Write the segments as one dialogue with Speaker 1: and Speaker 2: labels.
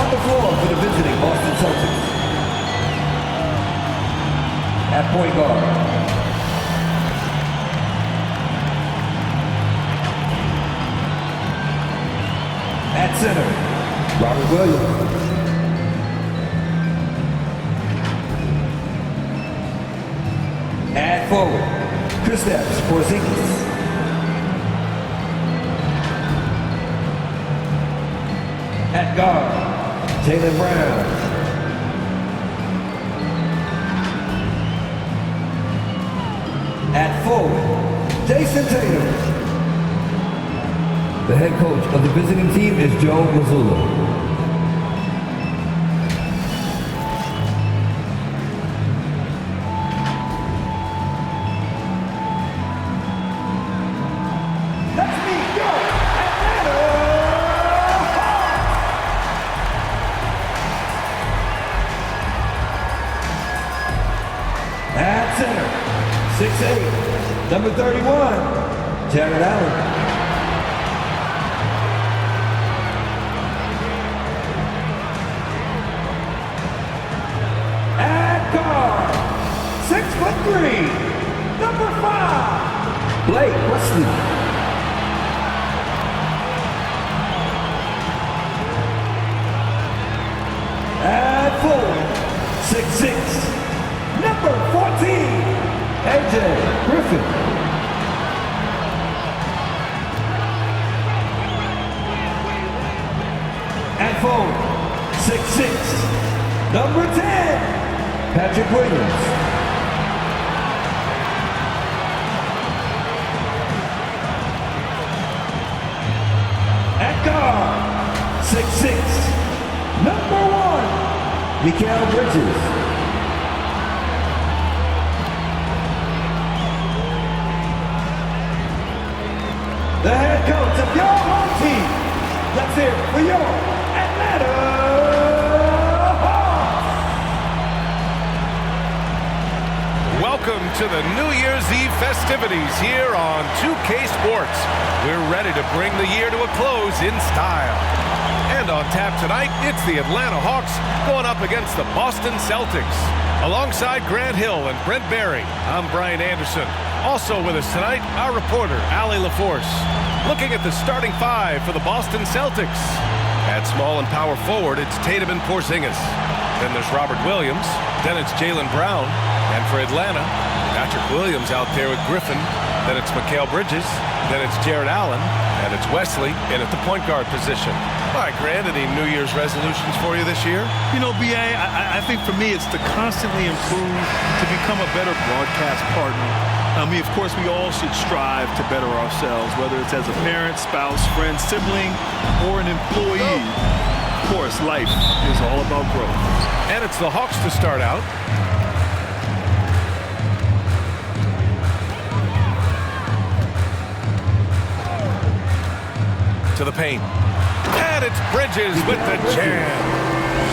Speaker 1: On the floor for the visiting Boston Celtics. At point guard. At center, Robert Williams. At forward, Kristaps Porzingis. At guard, Tatum Brown. At forward, Jayson Tatum. The head coach of the visiting team is Joe Mazzulla. At center, 6'8", number 31, Jared Allen. At guard, 6'3", number 5, Blake Wesley. At forward, 6'6", number 14, AJ Griffin. And forward, 6'6", number 10, Patrick Williams. At guard, 6'6", number 1, Mikal Bridges. The head coach of your home team. Let's hear it for your Atlanta Hawks.
Speaker 2: Welcome to the New Year's Eve festivities here on 2K Sports. We're ready to bring the year to a close in style. And on tap tonight, it's the Atlanta Hawks going up against the Boston Celtics. Alongside Grant Hill and Brent Barry, I'm Brian Anderson. Also with us tonight, our reporter, Allie LaForce. Looking at the starting five for the Boston Celtics. At small and power forward, it's Tatum and Porzingis. Then there's Robert Williams. Then it's Jaylen Brown. And for Atlanta, Patrick Williams out there with Griffin. Then it's Mikal Bridges. Then it's Jared Allen. And it's Wesley in at the point guard position. All right, Grant, any New Year's resolutions for you this year?
Speaker 3: You know, B.A., I think for me it's to constantly improve, to become a better broadcast partner. I mean, of course, we all should strive to better ourselves, whether it's as a parent, spouse, friend, sibling, or an employee. Of course, life is all about growth.
Speaker 2: And it's the Hawks to start out. To the paint. And it's Bridges with the jam.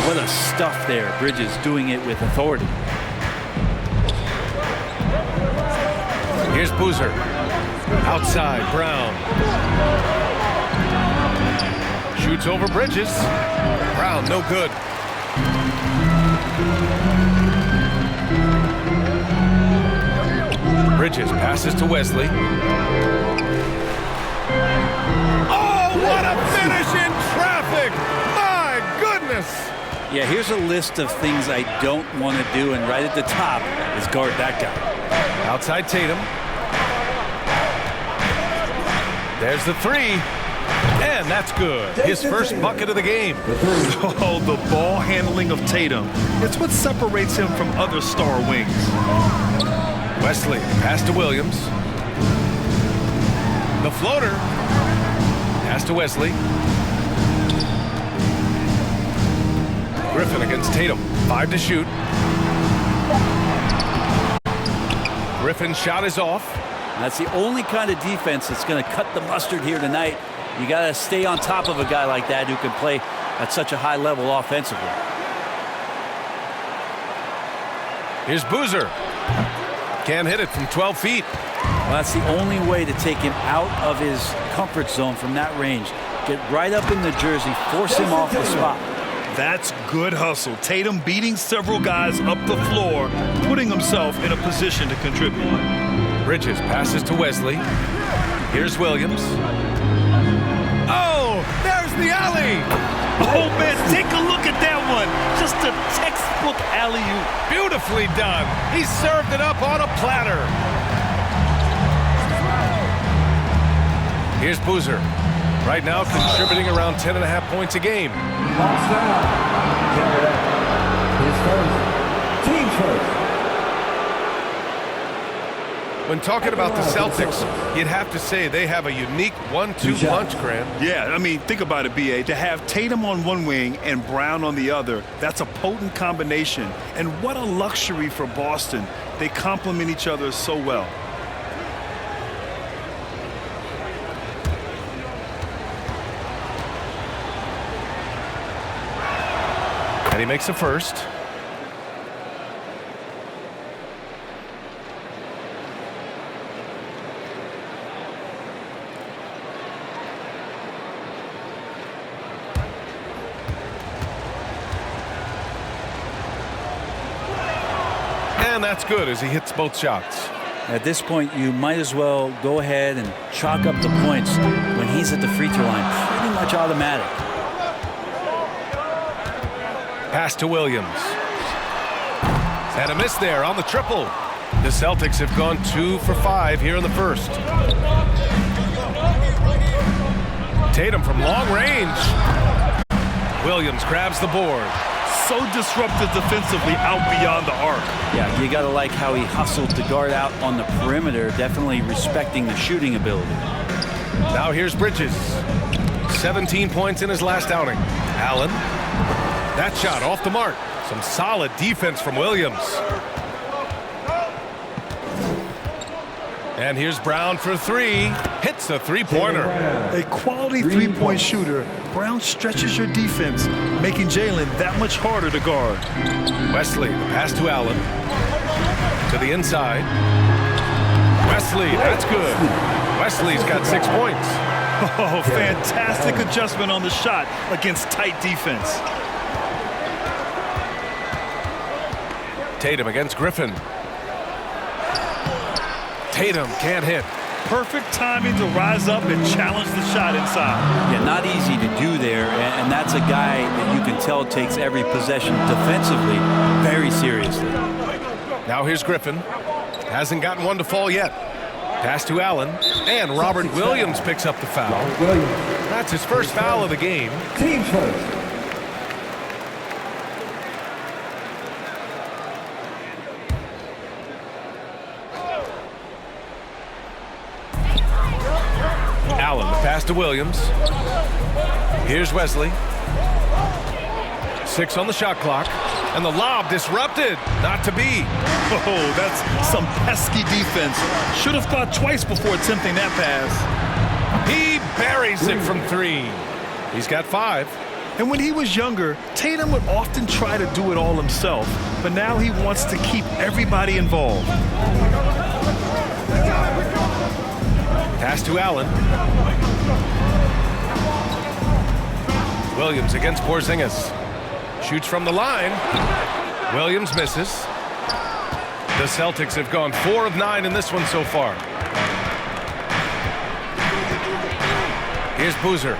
Speaker 4: What a stuff there. Bridges doing it with authority.
Speaker 2: Here's Boozer. Outside, Brown. Shoots over Bridges. Brown, no good. Bridges passes to Wesley. Oh, what a finish in traffic! My goodness!
Speaker 4: Yeah, here's a list of things I don't want to do, and right at the top is guard that guy.
Speaker 2: Outside Tatum. There's the three. And that's good. His first bucket of the game.
Speaker 3: Oh, the ball handling of Tatum. It's what separates him from other star wings.
Speaker 2: Wesley, pass to Williams. The floater. Pass to Wesley. Griffin against Tatum. 5 to shoot. Griffin's shot is off.
Speaker 4: That's the only kind of defense that's going to cut the mustard here tonight. You got to stay on top of a guy like that who can play at such a high level offensively.
Speaker 2: Here's Boozer. Can't hit it from 12 feet.
Speaker 4: Well, that's the only way to take him out of his comfort zone from that range. Get right up in the jersey, force him off the spot.
Speaker 3: That's good hustle. Tatum beating several guys up the floor, putting himself in a position to contribute.
Speaker 2: Bridges passes to Wesley. Here's Williams. Oh, there's the alley.
Speaker 3: Oh, man, take a look at that one. Just a textbook alley-oop.
Speaker 2: Beautifully done. He served it up on a platter. Here's Boozer. Right now contributing around 10.5 points a game.
Speaker 1: Box down. His first. Team first.
Speaker 2: When talking about the Celtics, you'd have to say they have a unique 1-2 punch, Grant.
Speaker 3: Yeah, I mean, think about it, B.A. To have Tatum on one wing and Brown on the other, that's a potent combination. And what a luxury for Boston. They complement each other so well.
Speaker 2: And he makes the first. And that's good as he hits both shots.
Speaker 4: At this point, you might as well go ahead and chalk up the points when he's at the free throw line. Pretty much automatic.
Speaker 2: Pass to Williams. And a miss there on the triple. The Celtics have gone 2 for 5 here in the first. Tatum from long range. Williams grabs the board.
Speaker 3: So disruptive defensively out beyond the arc.
Speaker 4: Yeah, you got to like how he hustled to guard out on the perimeter, definitely respecting the shooting ability.
Speaker 2: Now here's Bridges. 17 points in his last outing. Allen. That shot off the mark. Some solid defense from Williams. And here's Brown for three. Hits a three-pointer.
Speaker 3: A quality three-point shooter. Brown stretches your defense, making Jaylen that much harder to guard.
Speaker 2: Wesley, the pass to Allen. To the inside. Wesley, that's good. Wesley's got 6 points.
Speaker 3: Oh, fantastic adjustment on the shot against tight defense.
Speaker 2: Tatum against Griffin. Tatum can't hit.
Speaker 3: Perfect timing to rise up and challenge the shot inside.
Speaker 4: Yeah, not easy to do there, and that's a guy that you can tell takes every possession defensively very seriously.
Speaker 2: Now here's Griffin. Hasn't gotten one to fall yet. Pass to Allen, and Robert Williams picks up the foul. That's his first foul of the game.
Speaker 1: Team first.
Speaker 2: Allen, the pass to Williams. Here's Wesley. 6 on the shot clock. And the lob disrupted. Not to be.
Speaker 3: Oh, that's some pesky defense. Should have thought twice before attempting that pass.
Speaker 2: He buries it from 3. He's got 5.
Speaker 3: And when he was younger, Tatum would often try to do it all himself. But now he wants to keep everybody involved.
Speaker 2: Pass to Allen. Williams against Porzingis. Shoots from the line. Williams misses. The Celtics have gone 4 of 9 in this one so far. Here's Boozer.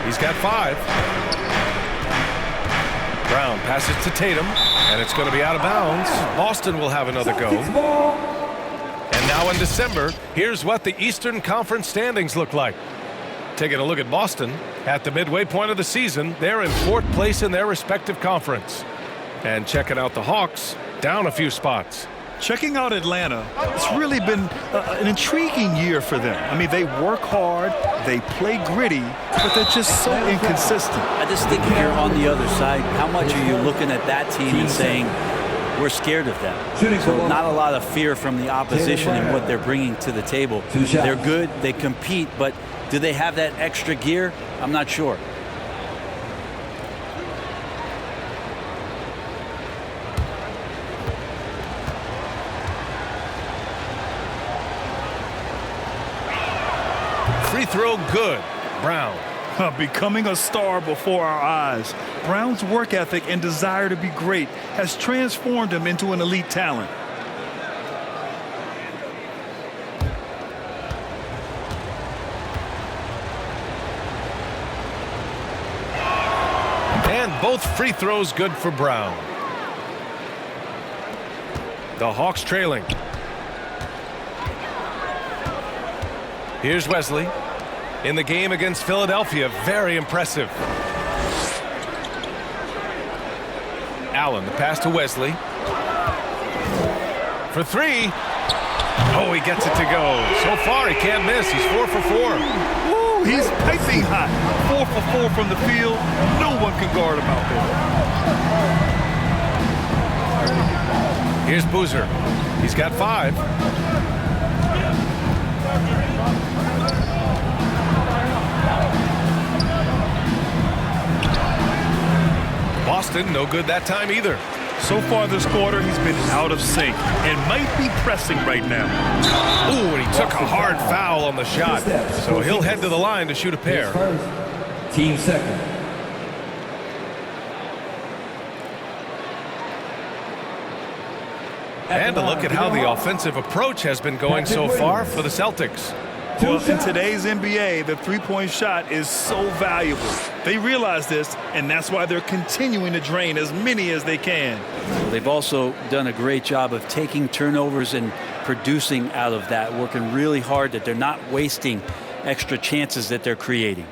Speaker 2: He's got 5. Brown passes to Tatum, and it's going to be out of bounds. Boston will have another go. And now in December, here's what the Eastern Conference standings look like. Taking a look at Boston, at the midway point of the season, they're in 4th place in their respective conference. And checking out the Hawks, down a few spots.
Speaker 3: Checking out Atlanta, it's really been an intriguing year for them. I mean, they work hard, they play gritty, but they're just so inconsistent.
Speaker 4: I just think if you're on the other side, how much are you looking at that team and saying, we're scared of them? So not a lot of fear from the opposition and what they're bringing to the table. They're good, they compete, but do they have that extra gear? I'm not sure.
Speaker 2: Free throw good. Brown.
Speaker 3: Becoming a star before our eyes. Brown's work ethic and desire to be great has transformed him into an elite talent.
Speaker 2: And both free throws good for Brown. The Hawks trailing. Here's Wesley. In the game against Philadelphia, very impressive. Allen, the pass to Wesley. For three. Oh, he gets it to go. So far, he can't miss. He's 4 for 4.
Speaker 3: Woo, he's piping hot. 4 for 4 from the field. No one can guard him out there.
Speaker 2: Here's Boozer. He's got 5. Boston, no good that time either.
Speaker 3: So far this quarter, he's been out of sync and might be pressing right now.
Speaker 2: Ooh, and he took a hard foul on the shot. So he'll head to the line to shoot a pair.
Speaker 1: Team second.
Speaker 2: And a look at how the offensive approach has been going so far for the Celtics.
Speaker 3: Well, in today's NBA, the three-point shot is so valuable. They realize this, and that's why they're continuing to drain as many as they can.
Speaker 4: They've also done a great job of taking turnovers and producing out of that, working really hard that they're not wasting extra chances that they're creating.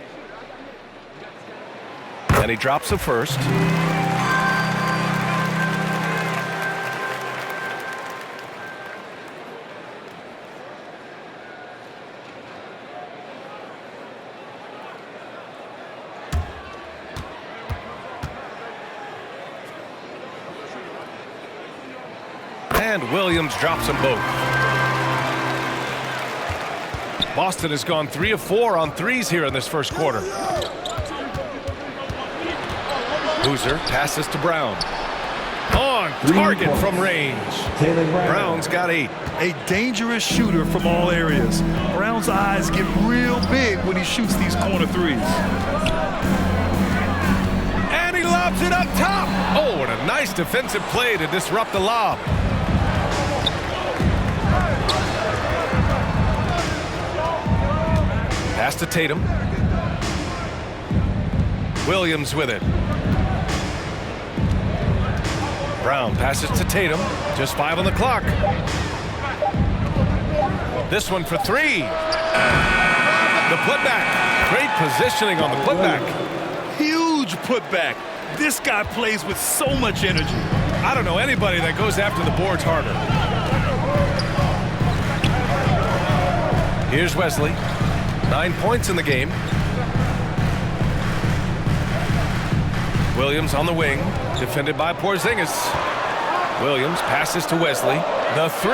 Speaker 2: And he drops the first. And Williams drops them both. Boston has gone 3 of 4 on threes here in this first quarter. Boozer passes to Brown. On target from range. Brown's got 8.
Speaker 3: A dangerous shooter from all areas. Brown's eyes get real big when he shoots these corner threes.
Speaker 2: And he lobs it up top. Oh, and a nice defensive play to disrupt the lob. Pass to Tatum. Williams with it. Brown passes to Tatum. Just 5 on the clock. This one for 3. The putback. Great positioning on the putback.
Speaker 3: Huge putback. This guy plays with so much energy.
Speaker 2: I don't know anybody that goes after the boards harder. Here's Wesley. 9 points in the game. Williams on the wing, defended by Porzingis. Williams passes to Wesley. The 3.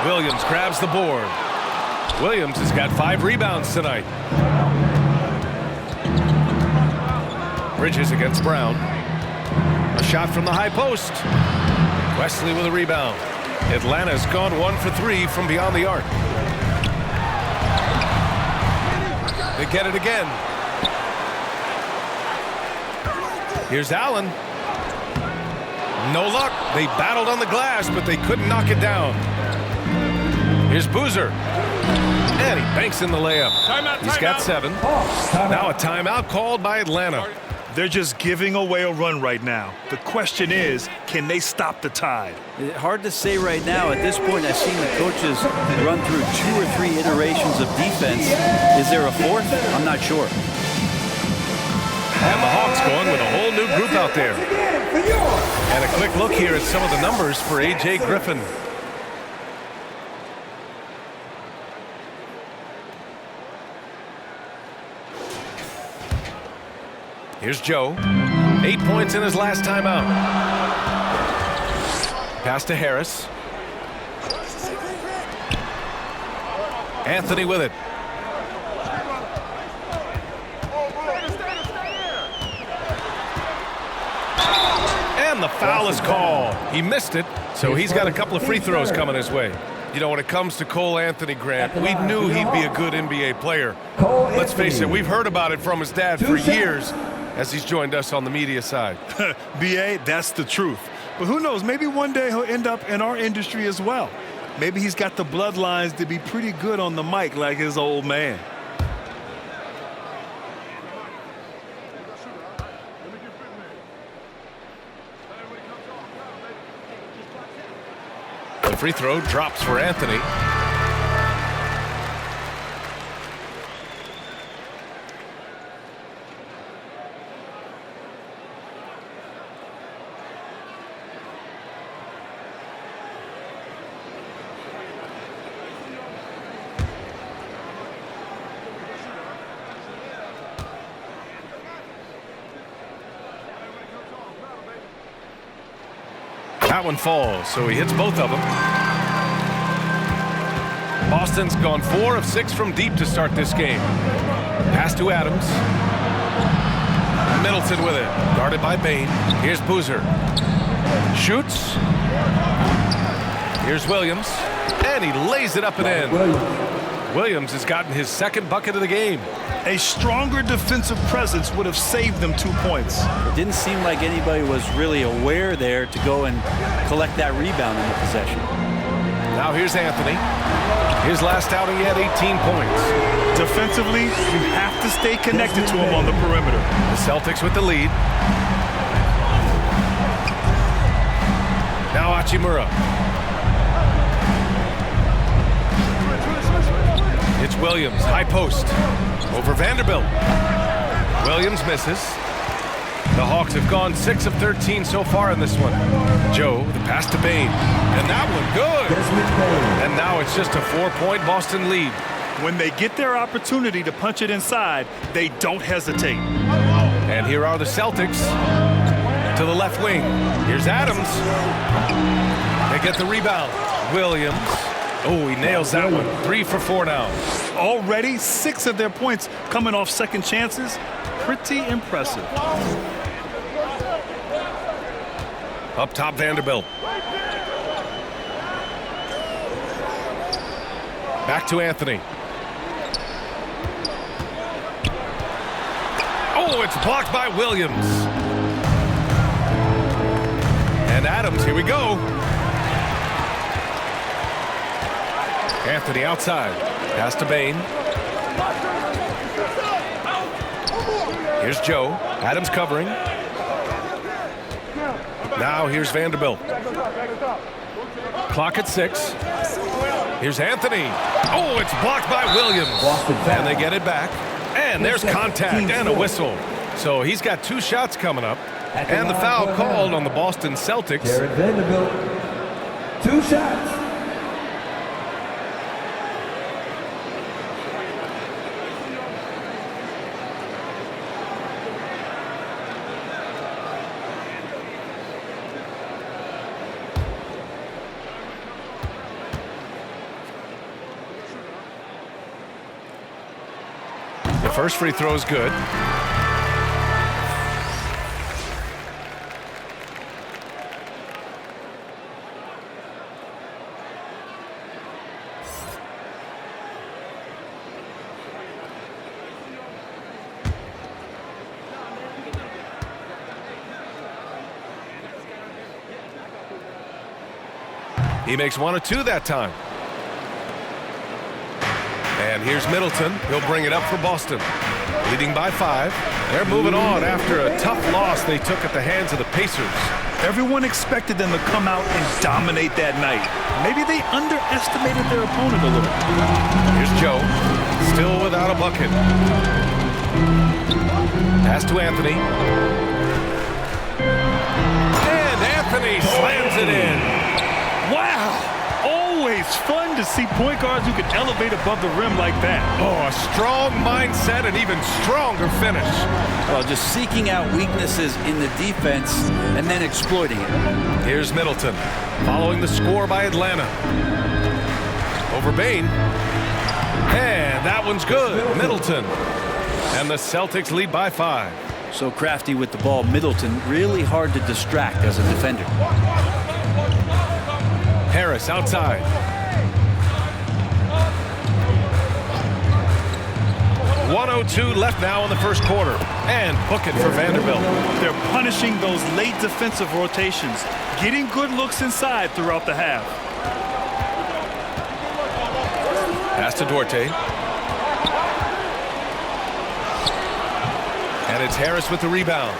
Speaker 2: Williams grabs the board. Williams has got 5 rebounds tonight. Bridges against Brown. A shot from the high post. Wesley with a rebound. Atlanta's gone 1 for 3 from beyond the arc. They get it again. Here's Allen. No luck. They battled on the glass, but they couldn't knock it down. Here's Boozer. And he banks in the layup. He's got 7. Now a timeout called by Atlanta.
Speaker 3: They're just giving away a run right now. The question is, can they stop the tide?
Speaker 4: Hard to say right now. At this point, I've seen the coaches run through 2 or 3 iterations of defense. Is there a 4th? I'm not sure.
Speaker 2: And the Hawks going with a whole new group out there. And a quick look here at some of the numbers for A.J. Griffin. Here's Joe. 8 points in his last time out. Pass to Harris. Anthony with it. And the foul is called. He missed it, so he's got a couple of free throws coming his way. You know, when it comes to Cole Anthony, Grant, we knew he'd be a good NBA player. Let's face it, we've heard about it from his dad for years as he's joined us on the media side.
Speaker 3: B.A., that's the truth. But who knows, maybe one day he'll end up in our industry as well. Maybe he's got the bloodlines to be pretty good on the mic like his old man.
Speaker 2: The free throw drops for Anthony. That one falls, so he hits both of them. Boston's gone 4 of 6 from deep to start this game. Pass to Adams. Middleton with it, guarded by Bane. Here's Boozer. Shoots. Here's Williams, and he lays it up and in. Williams has gotten his second bucket of the game.
Speaker 3: A stronger defensive presence would have saved them 2 points.
Speaker 4: It didn't seem like anybody was really aware there to go and collect that rebound in the possession.
Speaker 2: Now here's Anthony. His last outing, he had 18 points.
Speaker 3: Defensively, you have to stay connected to him on the perimeter.
Speaker 2: The Celtics with the lead. Now Hachimura. It's Williams, high post, over Vanderbilt. Williams misses. The Hawks have gone 6 of 13 so far in this one. Joe, the pass to Bane, and that one good. And now it's just a 4-point Boston lead.
Speaker 3: When they get their opportunity to punch it inside, they don't hesitate.
Speaker 2: And here are the Celtics to the left wing. Here's Adams. They get the rebound. Williams. Oh, he nails that one. 3 for 4 now.
Speaker 3: Already 6 of their points coming off second chances. Pretty impressive.
Speaker 2: Up top, Vanderbilt. Back to Anthony. Oh, it's blocked by Williams. And Adams, here we go. Anthony outside. Pass to Bane. Here's Joe. Adams covering. Now here's Vanderbilt. Clock at 6. Here's Anthony. Oh, it's blocked by Williams. And they get it back. And there's contact and a whistle. So he's got 2 shots coming up. And the foul called on the Boston Celtics.
Speaker 1: Vanderbilt, 2 shots.
Speaker 2: The first free throw is good. He makes 1 or 2 that time. And here's Middleton. He'll bring it up for Boston. Leading by 5. They're moving on after a tough loss they took at the hands of the Pacers.
Speaker 3: Everyone expected them to come out and dominate that night. Maybe they underestimated their opponent a little.
Speaker 2: Here's Joe. Still without a bucket. Pass to Anthony. And Anthony slams it in.
Speaker 3: Wow! Always fun to see point guards who can elevate above the rim like that.
Speaker 2: Oh, a strong mindset and even stronger finish.
Speaker 4: Well, just seeking out weaknesses in the defense and then exploiting it.
Speaker 2: Here's Middleton, following the score by Atlanta. Over Bane. And that one's good. Middleton. And the Celtics lead by 5.
Speaker 4: So crafty with the ball. Middleton really hard to distract as a defender.
Speaker 2: Harris outside. 1:02 left now in the first quarter. And book it for Vanderbilt.
Speaker 3: They're punishing those late defensive rotations, getting good looks inside throughout the half.
Speaker 2: Pass to Duarte. And it's Harris with the rebound.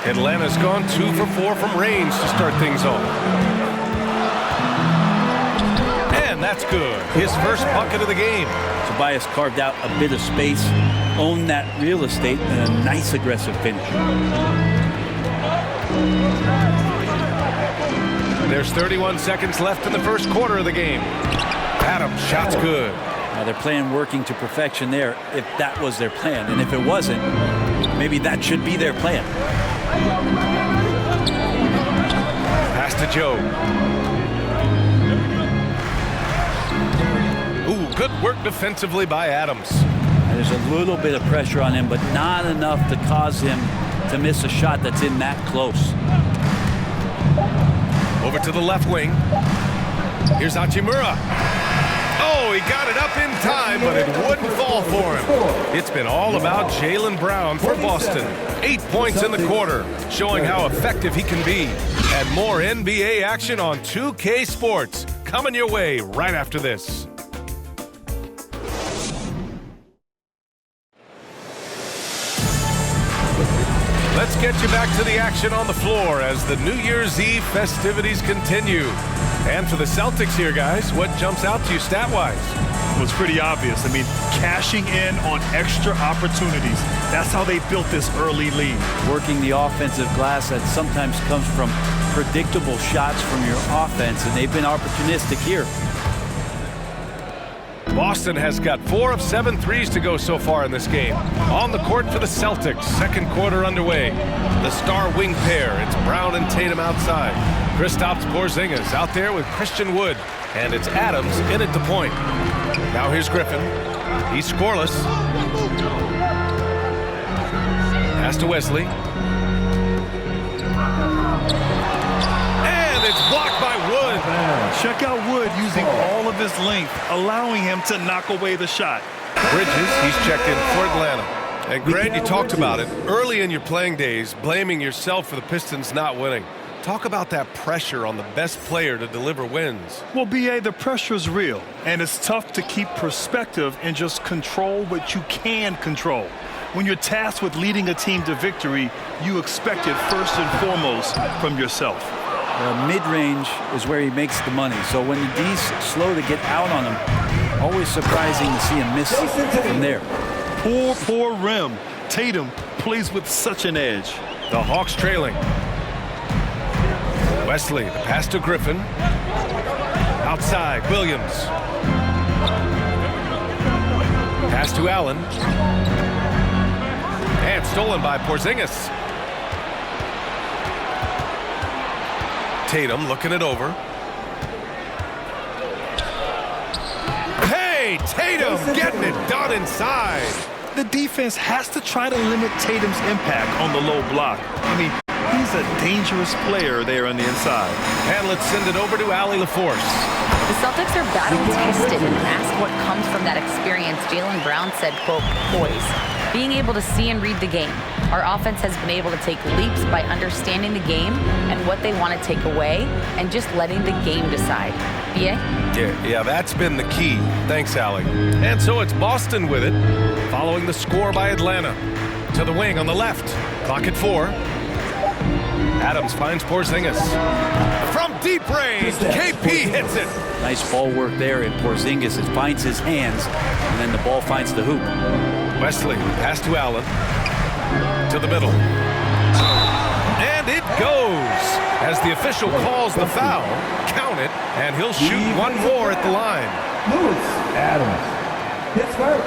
Speaker 2: Atlanta's gone 2 for 4 from range to start things off. And that's good. His first bucket of the game.
Speaker 4: Tobias carved out a bit of space, owned that real estate, and a nice aggressive finish.
Speaker 2: There's 31 seconds left in the first quarter of the game. Tatum, shot's good.
Speaker 4: Now they're playing working to perfection there, if that was their plan. And if it wasn't, maybe that should be their plan.
Speaker 2: Pass to Joe. Ooh, good work defensively by Adams.
Speaker 4: And there's a little bit of pressure on him, but not enough to cause him to miss a shot that's in that close.
Speaker 2: Over to the left wing. Here's Hachimura. Oh, he got it up in time, but it wouldn't fall for him. It's been all about Jaylen Brown for Boston. 8 points in the quarter, showing how effective he can be. And more NBA action on 2K Sports coming your way right after this. Let's get you back to the action on the floor as the New Year's Eve festivities continue. And for the Celtics here, guys, what jumps out to you stat-wise?
Speaker 3: Well, it's pretty obvious. I mean, cashing in on extra opportunities. That's how they built this early lead.
Speaker 4: Working the offensive glass that sometimes comes from predictable shots from your offense, and they've been opportunistic here.
Speaker 2: Boston has got 4 of 7 threes to go so far in this game. On the court for the Celtics, second quarter underway. The star wing pair, it's Brown and Tatum outside. Kristaps Porzingis out there with Christian Wood. And it's Adams in at the point. Now here's Griffin. He's scoreless. Pass to Wesley. And it's blocked by Wood.
Speaker 3: Check out Wood using all of his length, allowing him to knock away the shot.
Speaker 2: Bridges, he's checked in for Atlanta. And Grant, you talked about it early in your playing days, blaming yourself for the Pistons not winning. Talk about that pressure on the best player to deliver wins.
Speaker 3: Well, B.A., the pressure is real, and it's tough to keep perspective and just control what you can control. When you're tasked with leading a team to victory, you expect it first and foremost from yourself.
Speaker 4: Mid-range is where he makes the money. So when the D's slow to get out on him, always surprising to see him miss from there.
Speaker 3: Poor rim. Tatum plays with such an edge.
Speaker 2: The Hawks trailing. Wesley, the pass to Griffin. Outside, Williams. Pass to Allen. And stolen by Porzingis. Tatum looking it over. Hey, Tatum getting it done inside.
Speaker 3: The defense has to try to limit Tatum's impact on the low block. I mean, he's a dangerous player there on the inside.
Speaker 2: And let's send it over to Allie LaForce.
Speaker 5: The Celtics are battle-tested, and asked what comes from that experience, Jaylen Brown said, quote, poise. Being able to see and read the game. Our offense has been able to take leaps by understanding the game and what they want to take away and just letting the game decide. B.A.?
Speaker 2: Yeah, that's been the key. Thanks, Allie. And so it's Boston with it, following the score by Atlanta. To the wing on the left. Clock at 4. Adams finds Porzingis. From deep range, KP hits it.
Speaker 4: Nice ball work there, and Porzingis finds his hands, and then the ball finds the hoop.
Speaker 2: Wesley, pass to Allen. To the middle. And it goes. As the official calls the foul, count it, and he'll shoot one more at the line.
Speaker 1: Lewis Adams. Pittsburgh.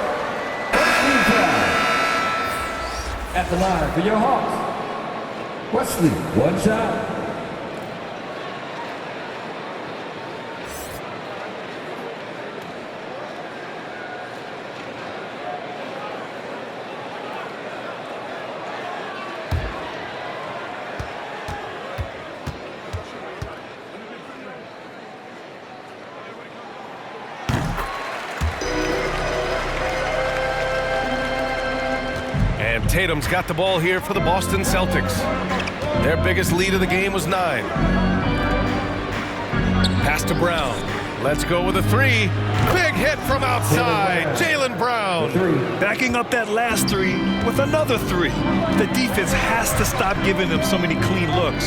Speaker 1: At the line for your Hawks. Wesley, one shot.
Speaker 2: And Tatum's got the ball here for the Boston Celtics. Their biggest lead of the game was 9. Pass to Brown. Let's go with a 3. Big hit from outside. Jaylen Brown.
Speaker 3: Backing up that last 3 with another 3. The defense has to stop giving them so many clean looks.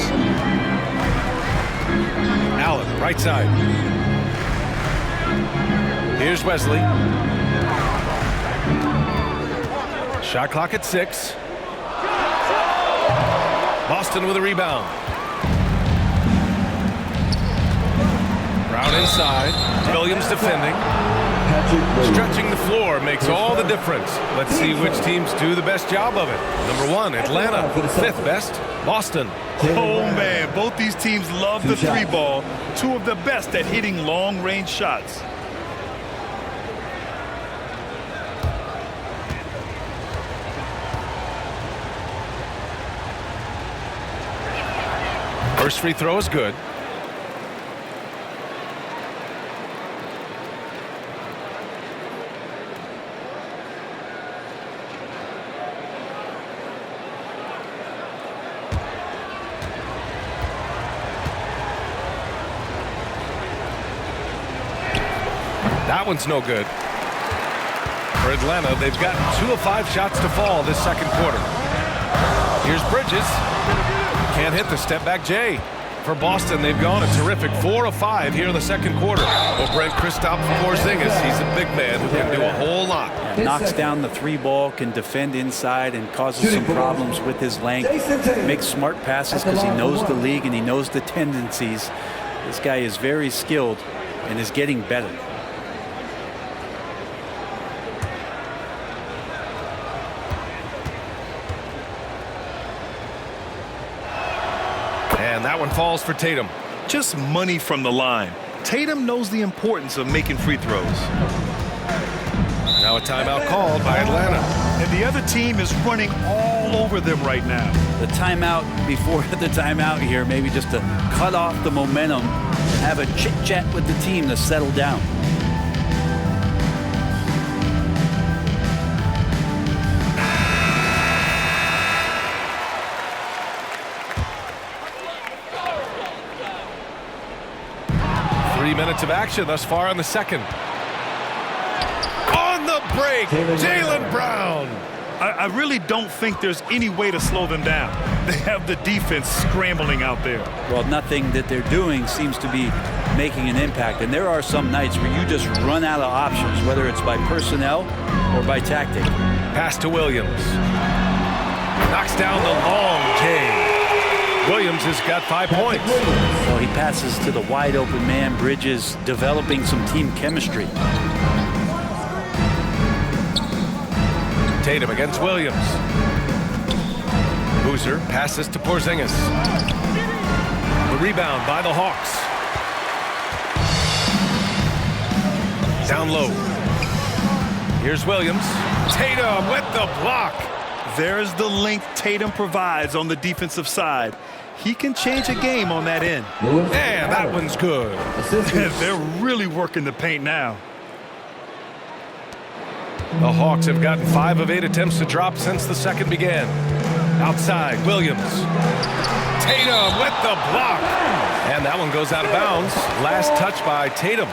Speaker 2: Allen, right side. Here's Wesley. Shot clock at 6. Boston with a rebound. Brown inside. Williams defending. Stretching the floor makes all the difference. Let's see which teams do the best job of it. Number 1, Atlanta. 5th best, Boston.
Speaker 3: Oh, man, both these teams love the 3-ball. 2 of the best at hitting long-range shots.
Speaker 2: First free throw is good. That one's no good. For Atlanta, they've gotten 2 of 5 shots to fall this second quarter. Here's Bridges. Can't hit the step-back J. For Boston, they've gone a terrific 4 of 5 here in the second quarter. Well, Brent Kristaps Porzingis, he's a big man who can do a whole lot.
Speaker 4: Yeah, knocks down the 3-ball, can defend inside, and causes some problems with his length. Makes smart passes because he knows the league and he knows the tendencies. This guy is very skilled and is getting better.
Speaker 2: And that one falls for Tatum.
Speaker 3: Just money from the line. Tatum knows the importance of making free throws.
Speaker 2: Now a timeout called by Atlanta.
Speaker 3: And the other team is running all over them right now.
Speaker 4: The timeout before the timeout here, maybe just to cut off the momentum, have a chit-chat with the team to settle down.
Speaker 2: Minutes of action thus far in the second. On the break, Jaylen Brown.
Speaker 3: I really don't think there's any way to slow them down. They have the defense scrambling out there.
Speaker 4: Well, nothing that they're doing seems to be making an impact. And there are some nights where you just run out of options, whether it's by personnel or by tactic.
Speaker 2: Pass to Williams. Knocks down the long J. Williams has got 5 points.
Speaker 4: So he passes to the wide open man. Bridges developing some team chemistry.
Speaker 2: Tatum against Williams. Boozer passes to Porzingis. The rebound by the Hawks. Down low. Here's Williams. Tatum with the block.
Speaker 3: There's the length Tatum provides on the defensive side. He can change a game on that end.
Speaker 2: And that one's good.
Speaker 3: They're really working the paint now.
Speaker 2: The Hawks have gotten 5 of 8 attempts to drop since the second began. Outside, Williams. Tatum with the block. And that one goes out of bounds. Last touch by Tatum.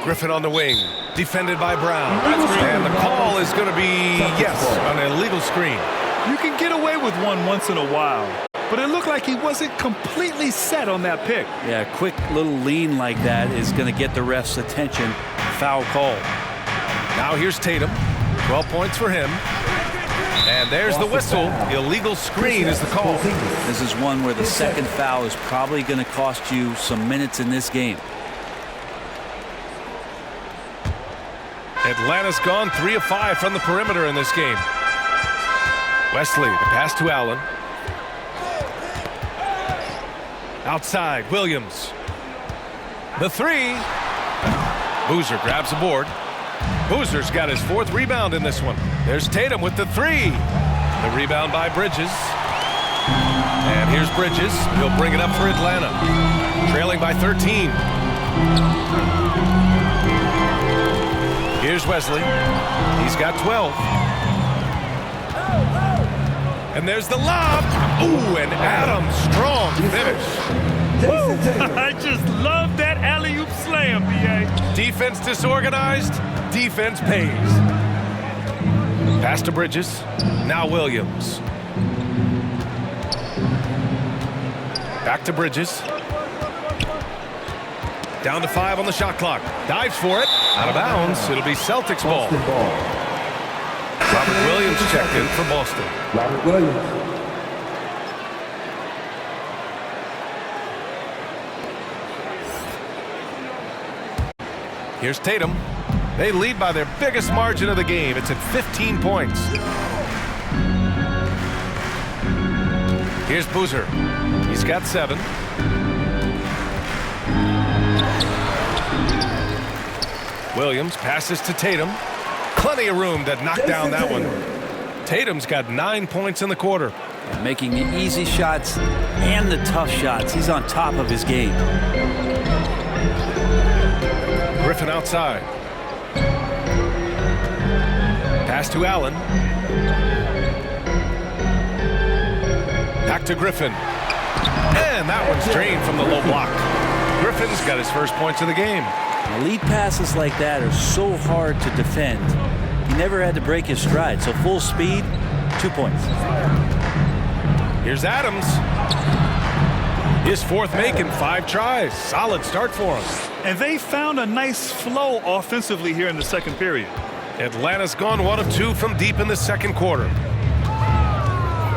Speaker 2: Griffin on the wing, defended by Brown. And the call is going to be, yes, an illegal screen.
Speaker 3: You can get away with one once in a while, but it looked like he wasn't completely set on that pick.
Speaker 4: Yeah, a quick little lean like that is going to get the ref's attention. Foul call.
Speaker 2: Now here's Tatum. 12 points for him. And there's the whistle. Illegal screen is the call.
Speaker 4: This is one where the second foul is probably going to cost you some minutes in this game.
Speaker 2: Atlanta's gone 3 of 5 from the perimeter in this game. Wesley, the pass to Allen. Outside, Williams. The 3, Boozer grabs the board. Boozer's got his 4th rebound in this one. There's Tatum with the 3. The rebound by Bridges. And here's Bridges. He'll bring it up for Atlanta. Trailing by 13. Here's Wesley. He's got 12. And there's the lob. Ooh, and Adams, strong finish.
Speaker 3: I just love that alley-oop slam, B.A.
Speaker 2: Defense disorganized, defense pays. Pass to Bridges. Now Williams. Back to Bridges. Down to 5 on the shot clock. Dives for it. Out of bounds. It'll be Celtics ball. Robert Williams checked in for Boston.
Speaker 1: Robert Williams.
Speaker 2: Here's Tatum. They lead by their biggest margin of the game. It's at 15 points. Here's Boozer. He's got 7. Williams passes to Tatum. Plenty of room to knock down that one. Tatum's got 9 points in the quarter.
Speaker 4: Making the easy shots and the tough shots. He's on top of his game.
Speaker 2: Griffin outside. Pass to Allen. Back to Griffin. And that one's drained from the low block. Griffin's got his first points of the game.
Speaker 4: Lead passes like that are so hard to defend. He never had to break his stride, so full speed, 2 points.
Speaker 2: Here's Adams. His 4th make in 5 tries. Solid start for him.
Speaker 3: And they found a nice flow offensively here in the second period.
Speaker 2: Atlanta's gone 1 of 2 from deep in the second quarter.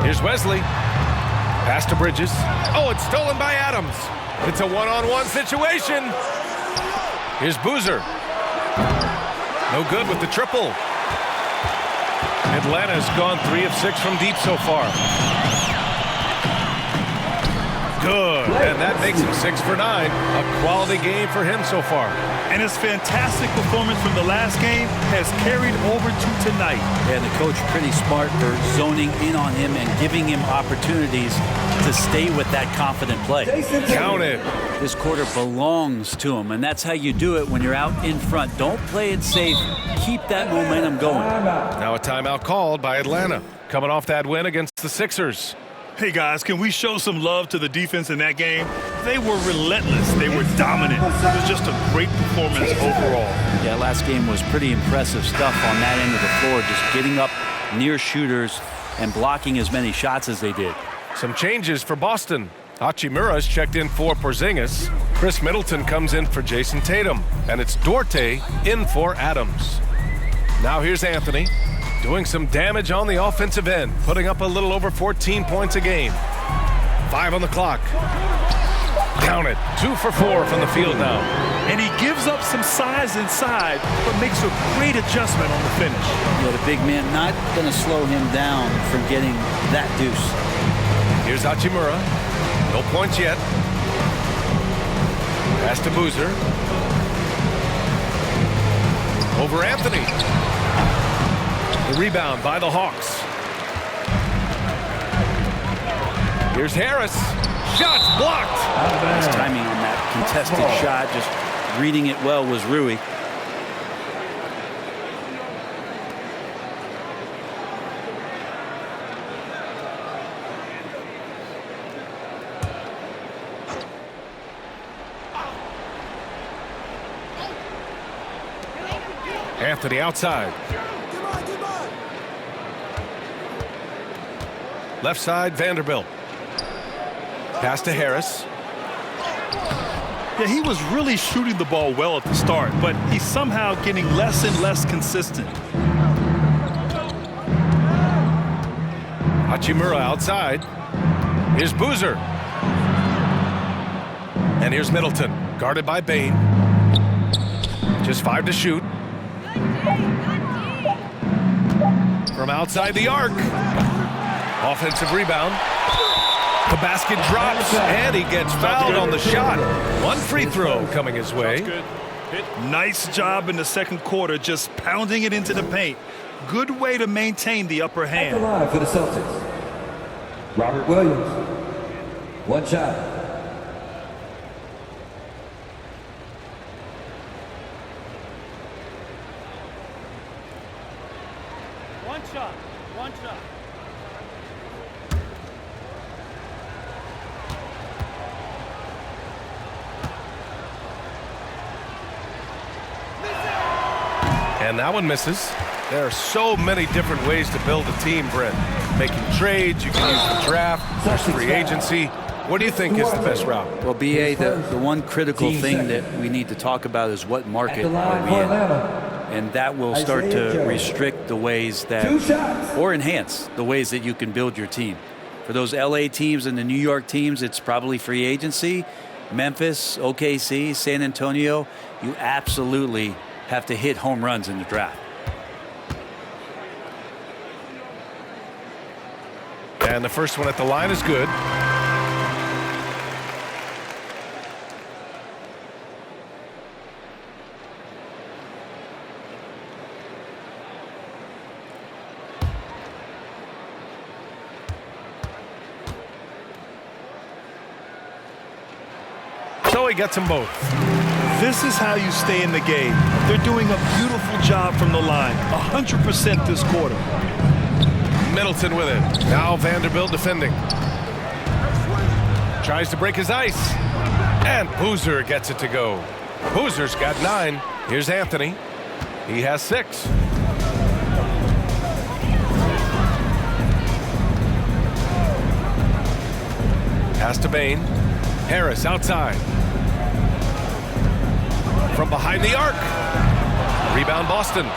Speaker 2: Here's Wesley. Pass to Bridges. Oh, it's stolen by Adams. It's a one-on-one situation. Here's Boozer. No good with the triple. Atlanta's gone 3 of 6 from deep so far. Good, and that makes him 6 for 9. A quality game for him so far.
Speaker 3: And his fantastic performance from the last game has carried over to tonight.
Speaker 4: And the coach pretty smart for zoning in on him and giving him opportunities to stay with that confident play.
Speaker 2: Count it.
Speaker 4: This quarter belongs to him, and that's how you do it when you're out in front. Don't play it safe. Keep that momentum going.
Speaker 2: Now a timeout called by Atlanta, coming off that win against the Sixers.
Speaker 3: Hey, guys, can we show some love to the defense in that game? They were relentless. They were dominant. It was just a great performance overall.
Speaker 4: Yeah, last game was pretty impressive stuff on that end of the floor, just getting up near shooters and blocking as many shots as they did.
Speaker 2: Some changes for Boston. Hachimura's checked in for Porzingis. Chris Middleton comes in for Jayson Tatum. And it's Duarte in for Adams. Now here's Anthony, doing some damage on the offensive end, putting up a little over 14 points a game. 5 on the clock. Count it. 2 for 4 from the field now.
Speaker 3: And he gives up some size inside, but makes a great adjustment on the finish.
Speaker 4: Yeah, the big man not going to slow him down from getting that deuce.
Speaker 2: Here's Hachimura. No points yet. Pass to Boozer. Over Anthony. The rebound by the Hawks. Here's Harris. Shots blocked.
Speaker 4: His timing on that contested shot, just reading it well, was Rui.
Speaker 2: Anthony outside. Left side, Vanderbilt. Pass to Harris.
Speaker 3: Yeah, he was really shooting the ball well at the start, but he's somehow getting less and less consistent.
Speaker 2: Hachimura outside. Here's Boozer. And here's Middleton, guarded by Bane. Just 5 to shoot. From outside the arc. Offensive rebound. The basket drops, and he gets fouled on the shot. One free throw coming his way.
Speaker 3: Nice job in the second quarter, just pounding it into the paint. Good way to maintain the upper
Speaker 1: At the
Speaker 3: hand.
Speaker 1: line for the Celtics, Robert Williams. One shot.
Speaker 6: One shot. One shot.
Speaker 2: And that one misses. There are so many different ways to build a team, Brent. Making trades, you can use the draft, there's free agency. What do you think is the best route?
Speaker 4: Well, BA, the one critical thing that we need to talk about is what market are we in? And that will start to restrict the ways that, or enhance the ways that you can build your team. For those LA teams and the New York teams, it's probably free agency. Memphis, OKC, San Antonio, you absolutely have to hit home runs in the draft.
Speaker 2: And the first one at the line is good. So he gets them both.
Speaker 3: This is how you stay in the game. They're doing a beautiful job from the line. 100% this quarter.
Speaker 2: Middleton with it. Now Vanderbilt defending. Tries to break his ice. And Boozer gets it to go. Boozer's got 9. Here's Anthony. He has 6. Pass to Bain. Harris outside. From behind the arc. Rebound Boston.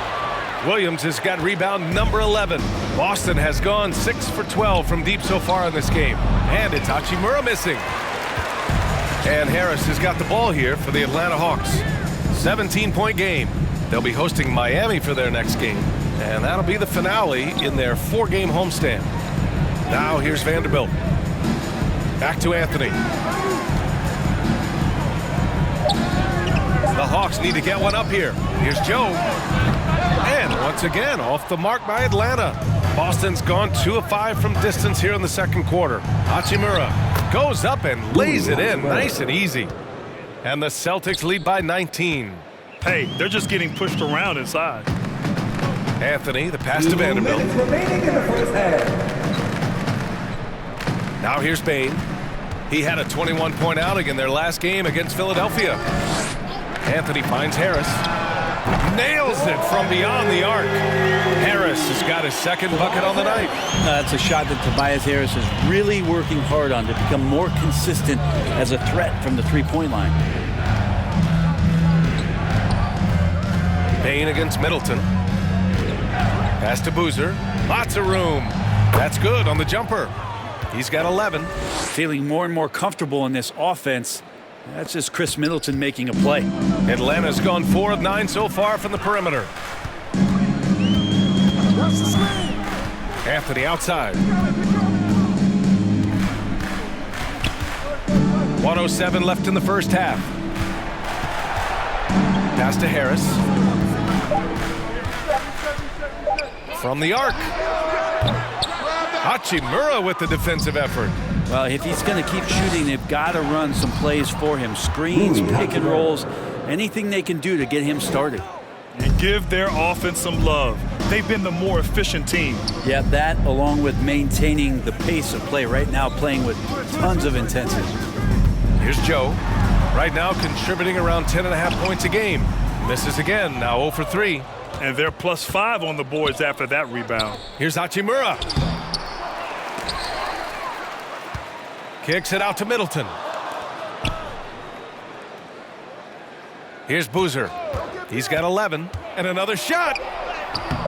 Speaker 2: Williams has got rebound number 11. Boston has gone 6 for 12 from deep so far in this game. And it's Hachimura missing. And Harris has got the ball here for the Atlanta Hawks. 17-point game. They'll be hosting Miami for their next game. And that'll be the finale in their 4-game homestand. Now here's Vanderbilt. Back to Anthony. The Hawks need to get one up here. Here's Joe. And once again, off the mark by Atlanta. Boston's gone 2 of 5 from distance here in the second quarter. Hachimura goes up and lays it in nice and easy. And the Celtics lead by 19.
Speaker 3: Hey, they're just getting pushed around inside.
Speaker 2: Anthony, the pass to Vanderbilt.
Speaker 1: Remaining in the first half.
Speaker 2: Now here's Bain. He had a 21-point outing in their last game against Philadelphia. Anthony finds Harris. Nails it from beyond the arc. Harris has got his second bucket on the night.
Speaker 4: That's a shot that Tobias Harris is really working hard on to become more consistent as a threat from the three-point line.
Speaker 2: Bain against Middleton. Pass to Boozer. Lots of room. That's good on the jumper. He's got 11.
Speaker 4: Feeling more and more comfortable in this offense. That's just Chris Middleton making a play.
Speaker 2: Atlanta's gone 4 of 9 so far from the perimeter. Anthony outside. 1:07 left in the first half. Pass to Harris. From the arc. Hachimura with the defensive effort.
Speaker 4: Well, if he's going to keep shooting, they've got to run some plays for him. Screens, pick and rolls, anything they can do to get him started.
Speaker 3: And give their offense some love. They've been the more efficient team.
Speaker 4: Yeah, that along with maintaining the pace of play. Right now playing with tons of intensity.
Speaker 2: Here's Joe. Right now contributing around 10.5 points a game. Misses again, now 0 for 3.
Speaker 3: And they're +5 on the boards after that rebound.
Speaker 2: Here's Hachimura. Kicks it out to Middleton. Here's Boozer. He's got 11. And another shot.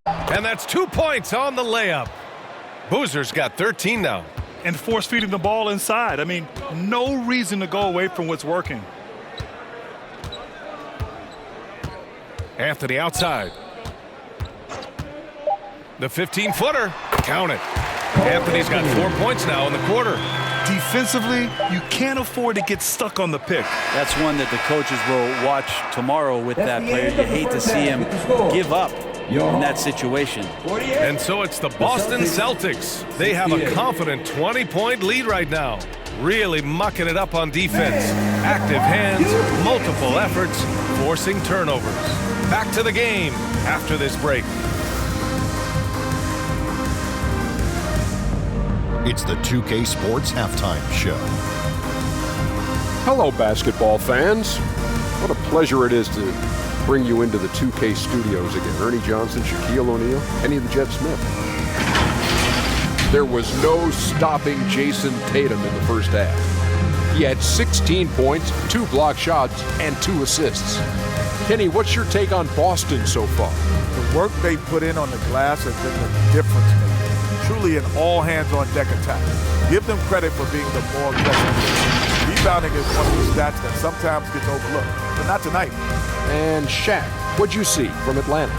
Speaker 2: And that's 2 points on the layup. Boozer's got 13 now.
Speaker 3: And force feeding the ball inside. I mean, no reason to go away from what's working.
Speaker 2: Anthony outside. The 15-footer. Count it. Anthony's got 4 points now in the quarter.
Speaker 3: Defensively, you can't afford to get stuck on the pick.
Speaker 4: That's one that the coaches will watch tomorrow with that player. You hate to see him give up in that situation.
Speaker 2: And so it's the Boston Celtics. They have a confident 20-point lead right now. Really mucking it up on defense. Active hands, multiple efforts, forcing turnovers. Back to the game after this break.
Speaker 7: It's the 2K Sports Halftime Show.
Speaker 8: Hello, basketball fans. What a pleasure it is to bring you into the 2K studios again. Ernie Johnson, Shaquille O'Neal, Kenny the Jet Smith. There was no stopping Jayson Tatum in the first half. He had 16 points, 2 block shots, and 2 assists. Kenny, what's your take on Boston so far?
Speaker 9: The work they put in on the glass has been the difference maker. Truly an all-hands-on-deck attack. Give them credit for being the more aggressive team. Rebounding is one of the stats that sometimes gets overlooked, but not tonight.
Speaker 8: And Shaq, what'd you see from Atlanta?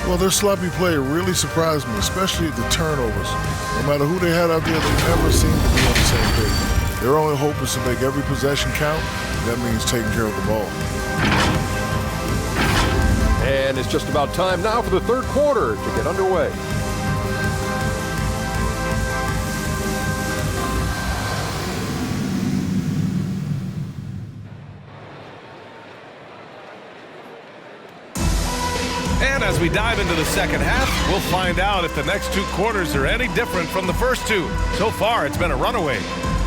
Speaker 10: Well, their sloppy play really surprised me, especially the turnovers. No matter who they had out there, they never seem to be on the same page. Their only hope is to make every possession count. That means taking care of the ball.
Speaker 8: And it's just about time now for the third quarter to get underway.
Speaker 2: And as we dive into the second half, we'll find out if the next 2 quarters are any different from the first 2. So far, it's been a runaway.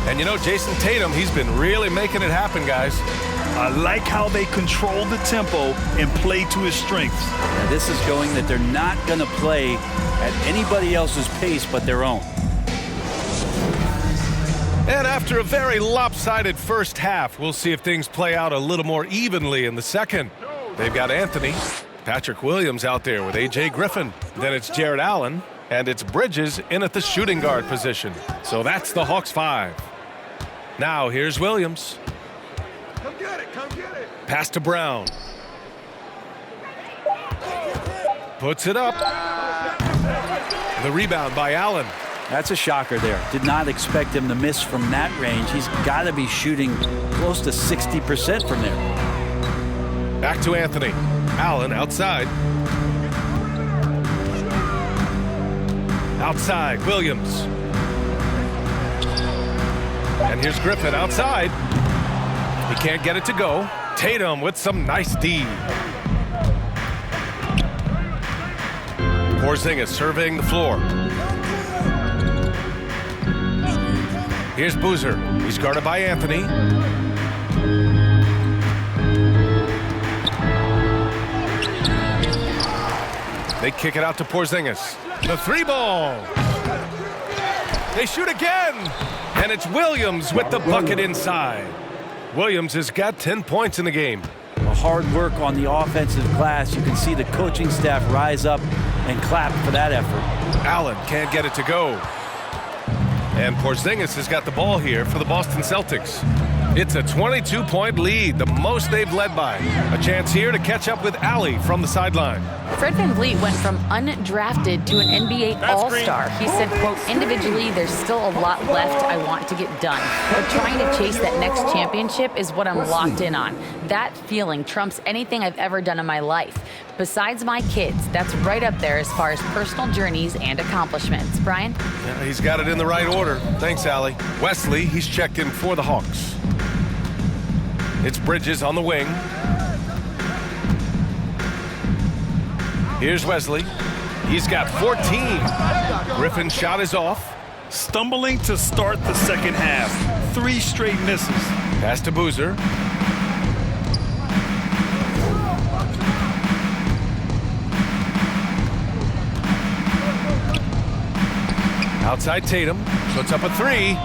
Speaker 2: And you know, Jayson Tatum, he's been really making it happen, guys.
Speaker 3: I like how they control the tempo and play to his strengths.
Speaker 4: Yeah, this is showing that they're not going to play at anybody else's pace but their own.
Speaker 2: And after a very lopsided first half, we'll see if things play out a little more evenly in the second. They've got Anthony, Patrick Williams out there with A.J. Griffin. Then it's Jared Allen, and it's Bridges in at the shooting guard position. So that's the Hawks 5. Now here's Williams.
Speaker 1: Come get it, come get it.
Speaker 2: Pass to Brown. Puts it up. The rebound by Allen.
Speaker 4: That's a shocker there. Did not expect him to miss from that range. He's got to be shooting close to 60% from there.
Speaker 2: Back to Anthony. Allen outside. Outside, Williams. And here's Griffin outside. He can't get it to go. Tatum with some nice D. Porzingis surveying the floor. Here's Boozer. He's guarded by Anthony. They kick it out to Porzingis. The 3-ball. They shoot again. And it's Williams with the bucket inside. Williams has got 10 points in the game.
Speaker 4: Hard work on the offensive glass. You can see the coaching staff rise up and clap for that effort.
Speaker 2: Allen can't get it to go. And Porzingis has got the ball here for the Boston Celtics. It's a 22-point lead, the most they've led by. A chance here to catch up with Allie from the sideline.
Speaker 5: Fred VanVleet went from undrafted to an NBA All-Star. He said, quote, individually, there's still a lot left I want to get done. But trying to chase that next championship is what I'm locked in on. That feeling trumps anything I've ever done in my life. Besides my kids, that's right up there as far as personal journeys and accomplishments. Brian?
Speaker 2: Yeah, he's got it in the right order. Thanks, Allie. Wesley, he's checked in for the Hawks. It's Bridges on the wing. Here's Wesley. He's got 14. Griffin's shot is off.
Speaker 3: Stumbling to start the second half. 3 straight misses.
Speaker 2: Pass to Boozer. Outside Tatum. Puts up a 3.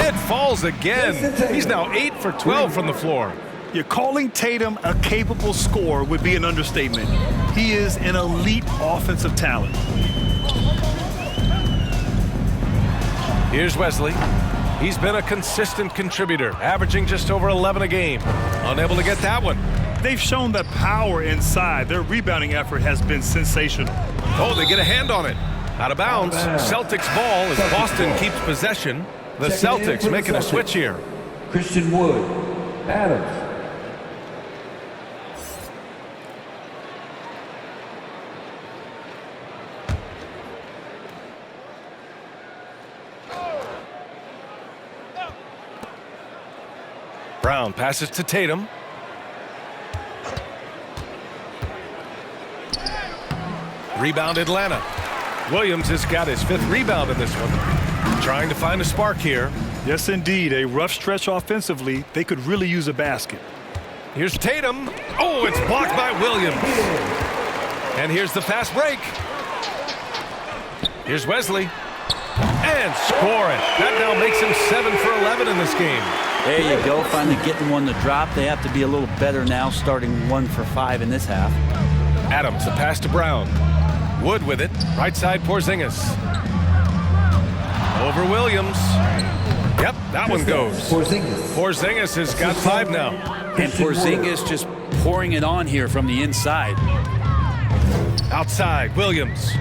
Speaker 2: It falls again. He's now 8 for 12 from the floor.
Speaker 3: You're calling Tatum a capable scorer would be an understatement. He is an elite offensive talent.
Speaker 2: Here's Wesley. He's been a consistent contributor, averaging just over 11 a game. Unable to get that one.
Speaker 3: They've shown that power inside. Their rebounding effort has been sensational.
Speaker 2: Oh, they get a hand on it. Out of bounds. Celtics ball as Boston keeps possession. The Celtics making a switch here.
Speaker 1: Christian Wood, Adams.
Speaker 2: Brown passes to Tatum. Rebound Atlanta. Williams has got his 5th rebound in this one. Trying to find a spark here.
Speaker 3: Yes, indeed. A rough stretch offensively. They could really use a basket.
Speaker 2: Here's Tatum. Oh, it's blocked by Williams. And here's the fast break. Here's Wesley. And scoring. That now makes him 7 for 11 in this game.
Speaker 4: There you go. Finally getting one to drop. They have to be a little better now, starting 1 for 5 in this half.
Speaker 2: Adams, the pass to Brown. Wood with it. Right side, Porzingis. Over Williams. Yep, that one goes. Porzingis has got 5 now.
Speaker 4: And Porzingis just pouring it on here from the inside.
Speaker 2: Outside, Williams.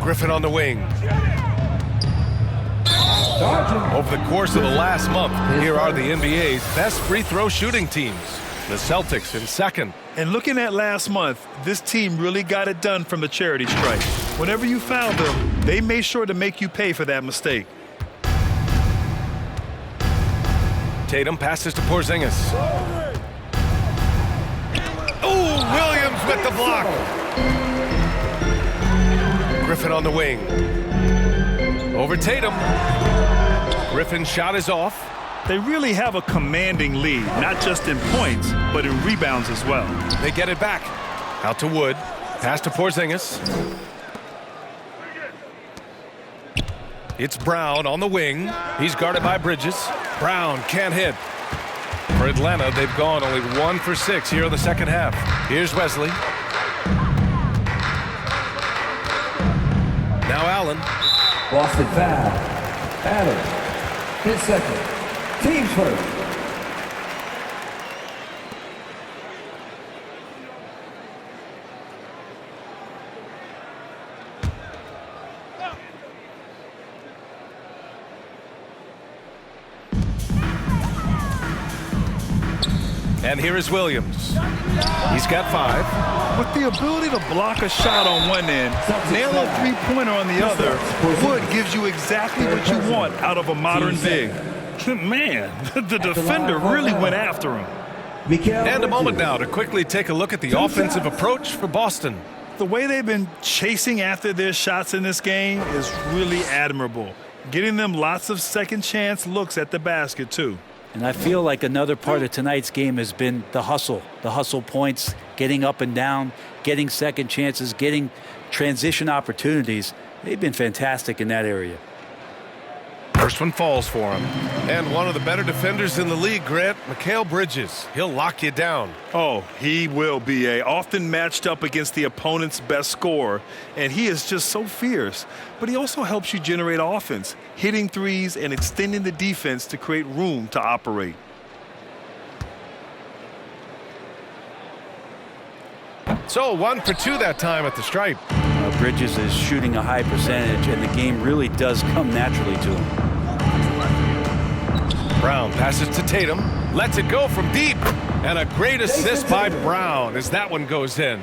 Speaker 2: Griffin on the wing. Over the course of the last month, here are the NBA's best free throw shooting teams. The Celtics in 2nd.
Speaker 3: And looking at last month, this team really got it done from the charity stripe. Whenever you found them, they made sure to make you pay for that mistake.
Speaker 2: Tatum passes to Porzingis. Oh, Williams with the block. Griffin on the wing. Over Tatum. Griffin's shot is off.
Speaker 3: They really have a commanding lead, not just in points, but in rebounds as well.
Speaker 2: They get it back. Out to Wood. Pass to Porzingis. It's Brown on the wing. He's guarded by Bridges. Brown can't hit. For Atlanta, they've gone only 1 for 6 here in the second half. Here's Wesley. Now Allen.
Speaker 1: Boston foul. Adams. His 2nd. Team's first.
Speaker 2: And here is Williams. He's got 5.
Speaker 3: With the ability to block a shot on one end, nail a three-pointer on the other, Wood gives you exactly what you want out of a modern big. Man, the defender really went after him.
Speaker 2: And a moment now to quickly take a look at the offensive approach for Boston.
Speaker 3: The way they've been chasing after their shots in this game is really admirable. Getting them lots of second chance looks at the basket, too.
Speaker 4: And I feel like another part of tonight's game has been the hustle points, getting up and down, getting second chances, getting transition opportunities. They've been fantastic in that area.
Speaker 2: First one falls for him. And one of the better defenders in the league, Grant, Mikal Bridges. He'll lock you down.
Speaker 3: Oh, he will be often matched up against the opponent's best scorer, and he is just so fierce. But he also helps you generate offense, hitting threes and extending the defense to create room to operate.
Speaker 2: So 1 for 2 that time at the stripe.
Speaker 4: Bridges is shooting a high percentage, and the game really does come naturally to him.
Speaker 2: Brown passes to Tatum, lets it go from deep, and a great assist by Brown as that one goes in.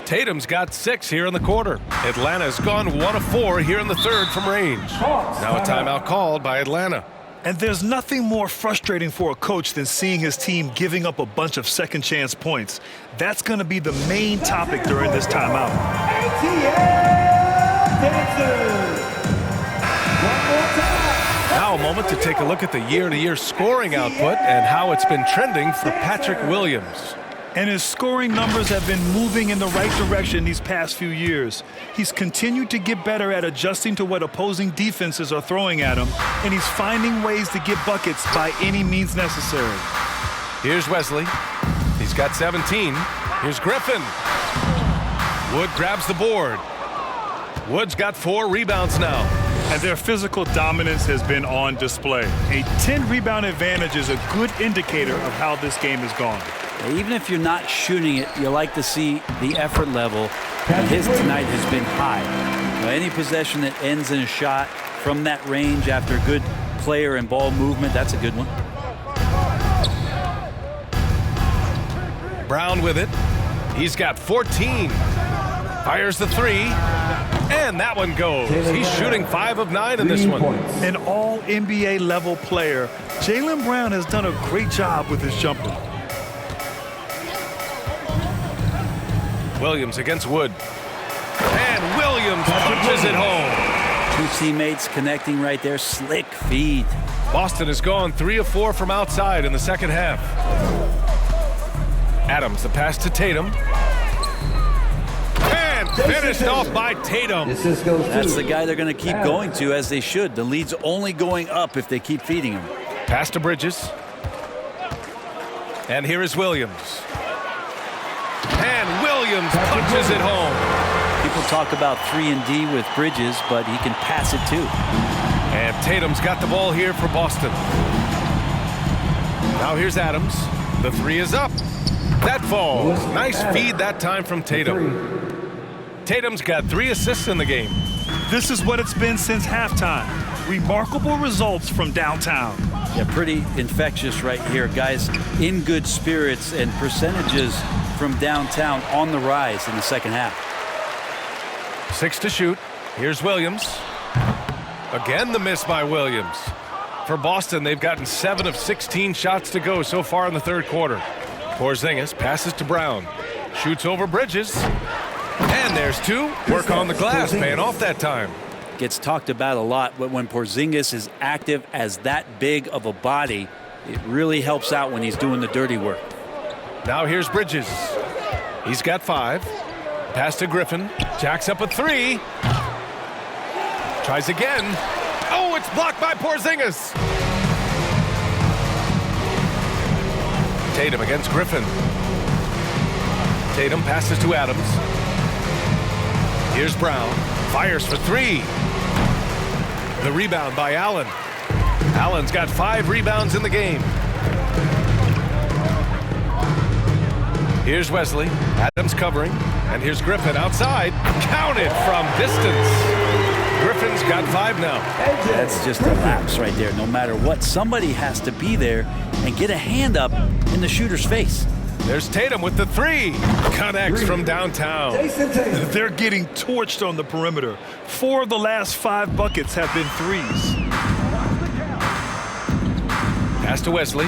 Speaker 2: Tatum's got 6 here in the quarter. Atlanta's gone 1 of 4 here in the third from range. Now a timeout called by Atlanta.
Speaker 3: And there's nothing more frustrating for a coach than seeing his team giving up a bunch of second chance points. That's going to be the main topic during this timeout.
Speaker 2: Now a moment to take a look at the year-to-year scoring output and how it's been trending for Patrick Williams.
Speaker 3: And his scoring numbers have been moving in the right direction these past few years. He's continued to get better at adjusting to what opposing defenses are throwing at him, and he's finding ways to get buckets by any means necessary.
Speaker 2: Here's Wesley. He's got 17. Here's Griffin. Wood grabs the board. Wood's got 4 rebounds now.
Speaker 3: And their physical dominance has been on display. A 10-rebound advantage is a good indicator of how this game has gone.
Speaker 4: Even if you're not shooting it, you like to see the effort level And his tonight has been high. Now, any possession that ends in a shot from that range after good player and ball movement, that's a good one.
Speaker 2: Brown with it. He's got 14. Fires the three. And that one goes. He's shooting 5 of 9 in this one.
Speaker 3: An all-NBA level player, Jaylen Brown has done a great job with his jumper.
Speaker 2: Williams against Wood. And Williams punches it home.
Speaker 4: Two teammates connecting right there. Slick feed.
Speaker 2: Boston has gone 3 of 4 from outside in the second half. Adams, the pass to Tatum. And finished off by Tatum.
Speaker 4: That's the guy they're going to keep going to, as they should. The lead's only going up if they keep feeding him.
Speaker 2: Pass to Bridges. And here is Williams. And Williams punches it home.
Speaker 4: People talk about 3-and-D with Bridges, but he can pass it too.
Speaker 2: And Tatum's got the ball here for Boston. Now here's Adams. The three is up. That falls. Nice feed that time from Tatum. Tatum's got 3 assists in the game.
Speaker 3: This is what it's been since halftime. Remarkable results from downtown.
Speaker 4: Yeah, pretty infectious right here. Guys in good spirits, and percentages from downtown on the rise in the second half.
Speaker 2: 6 to shoot. Here's Williams. Again, the miss by Williams. For Boston, they've gotten 7 of 16 shots to go so far in the third quarter. Porzingis passes to Brown. Shoots over Bridges. And there's 2. Work on the glass, paying off that time.
Speaker 4: Gets talked about a lot, but when Porzingis is active as that big of a body, it really helps out when he's doing the dirty work.
Speaker 2: Now here's Bridges. He's got 5. Pass to Griffin. Jacks up a 3. Tries again. Oh, it's blocked by Porzingis. Tatum against Griffin. Tatum passes to Adams. Here's Brown. Fires for 3. The rebound by Allen. Allen's got 5 rebounds in the game. Here's Wesley. Adams covering. And here's Griffin outside. Counted from distance. Griffin's got 5 now.
Speaker 4: That's just a lapse right there. No matter what, somebody has to be there and get a hand up in the shooter's face.
Speaker 2: There's Tatum with the 3. Connects from downtown.
Speaker 3: They're getting torched on the perimeter. 4 of the last 5 buckets have been threes.
Speaker 2: Pass to Wesley.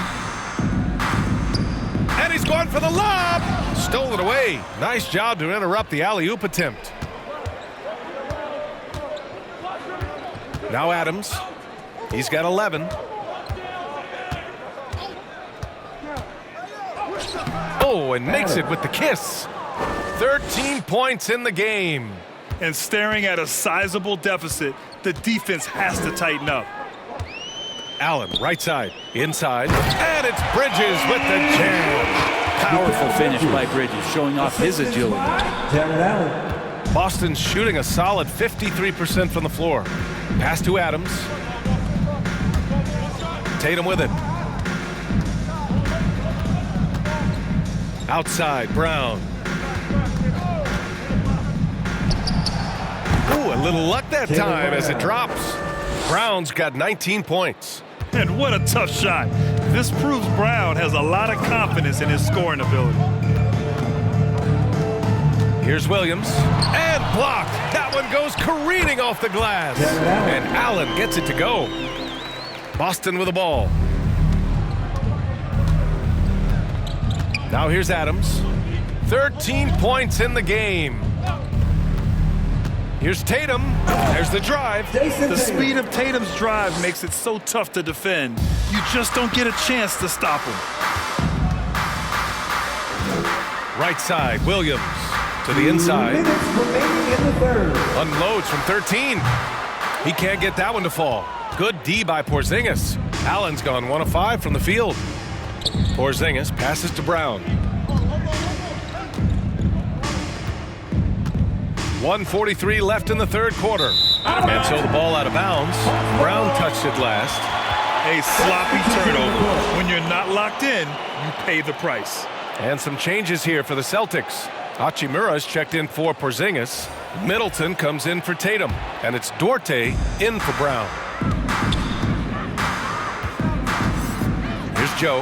Speaker 2: And he's gone for the lob. Stole it away. Nice job to interrupt the alley-oop attempt. Now Adams. He's got 11. Oh, and makes it with the kiss. 13 points in the game.
Speaker 3: And staring at a sizable deficit, the defense has to tighten up.
Speaker 2: Allen, right side, inside, and it's Bridges with the jam.
Speaker 4: Powerful finish by Bridges, showing off his agility.
Speaker 2: Boston's shooting a solid 53% from the floor. Pass to Adams. Tatum with it. Outside, Brown. Ooh, a little luck that time as it drops. Brown's got 19 points.
Speaker 3: And what a tough shot. This proves Brown has a lot of confidence in his scoring ability.
Speaker 2: Here's Williams. And blocked. That one goes careening off the glass. And Allen gets it to go. Boston with the ball. Now here's Adams. 13 points in the game. Here's Tatum. There's the drive.
Speaker 3: The speed of Tatum's drive makes it so tough to defend. You just don't get a chance to stop him.
Speaker 2: Right side, Williams to the inside. Unloads from 13. He can't get that one to fall. Good D by Porzingis. Allen's gone 1 of 5 from the field. Porzingis passes to Brown. 1:43 left in the third quarter. And so the ball out of bounds. Brown touched it last.
Speaker 3: A sloppy turnover. When you're not locked in, you pay the price.
Speaker 2: And some changes here for the Celtics. Hachimura's checked in for Porzingis. Middleton comes in for Tatum. And it's Duarte in for Brown. Here's Joe.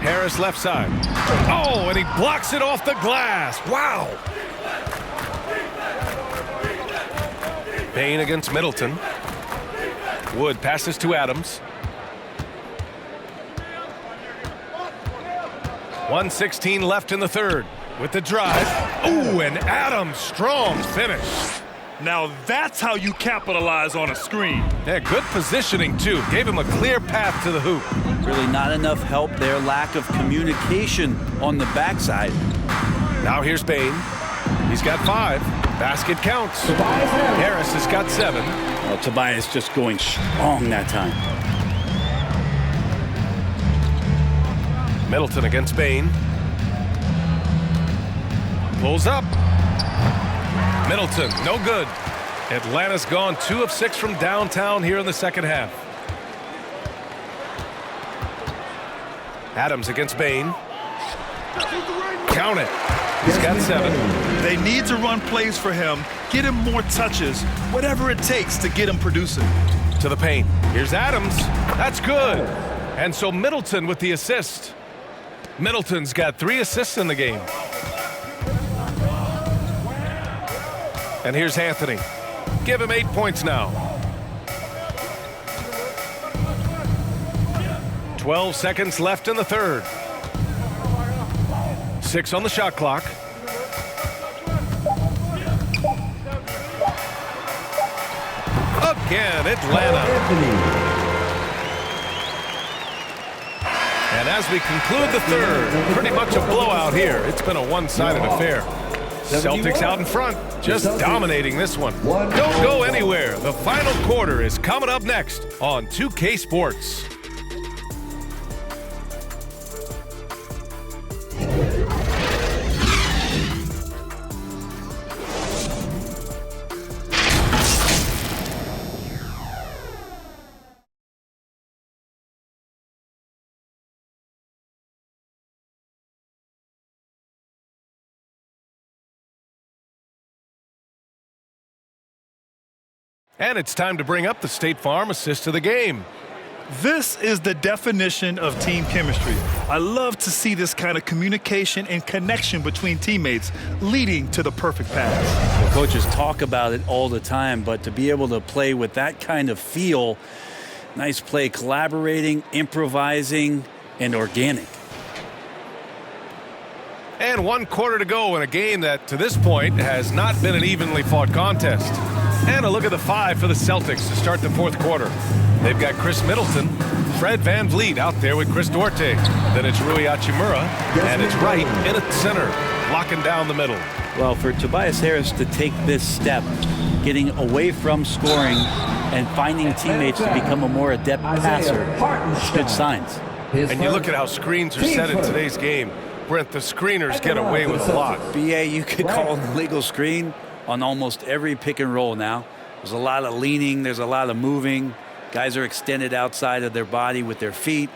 Speaker 2: Harris left side. Oh, and he blocks it off the glass. Wow. Payne against Middleton. Wood passes to Adams. 1:16 left in the third. With the drive. Oh, and Adams, strong finish.
Speaker 3: Now that's how you capitalize on a screen.
Speaker 2: Yeah, good positioning, too. Gave him a clear path to the hoop.
Speaker 4: Really not enough help there. Lack of communication on the backside.
Speaker 2: Now here's Payne. He's got 5. Basket counts. Harris has got 7.
Speaker 4: Well, Tobias just going strong that time.
Speaker 2: Middleton against Payne. Pulls up. Middleton, no good. Atlanta's gone 2 of 6 from downtown here in the second half. Adams against Payne. Count it. He's got 7.
Speaker 3: They need to run plays for him, get him more touches, whatever it takes to get him producing.
Speaker 2: To the paint. Here's Adams. That's good. And so Middleton with the assist. Middleton's got 3 assists in the game. And here's Anthony. Give him 8 points now. 12 seconds left in the third. 6 on the shot clock. Again, Atlanta. And as we conclude the third, pretty much a blowout here. It's been a one-sided affair. Celtics out in front, just dominating this one. Don't go anywhere. The final quarter is coming up next on 2K Sports. And it's time to bring up the State Farm assist of the game.
Speaker 3: This is the definition of team chemistry. I love to see this kind of communication and connection between teammates leading to the perfect pass.
Speaker 4: The coaches talk about it all the time, but to be able to play with that kind of feel, nice play, collaborating, improvising, and organic.
Speaker 2: And 1 quarter to go in a game that, to this point, has not been an evenly fought contest. And a look at the 5 for the Celtics to start the fourth quarter. They've got Chris Middleton, Fred VanVleet out there with Chris Duarte. Then it's Rui Hachimura, and it's Wright in at center, locking down the middle.
Speaker 4: Well, for Tobias Harris to take this step, getting away from scoring and finding teammates to become a more adept passer, good signs.
Speaker 2: And you look at how screens are set in today's game. Brent, the screeners get away with a lot.
Speaker 4: BA, you could call an illegal screen on almost every pick and roll now. There's a lot of leaning, there's a lot of moving. Guys are extended outside of their body with their feet.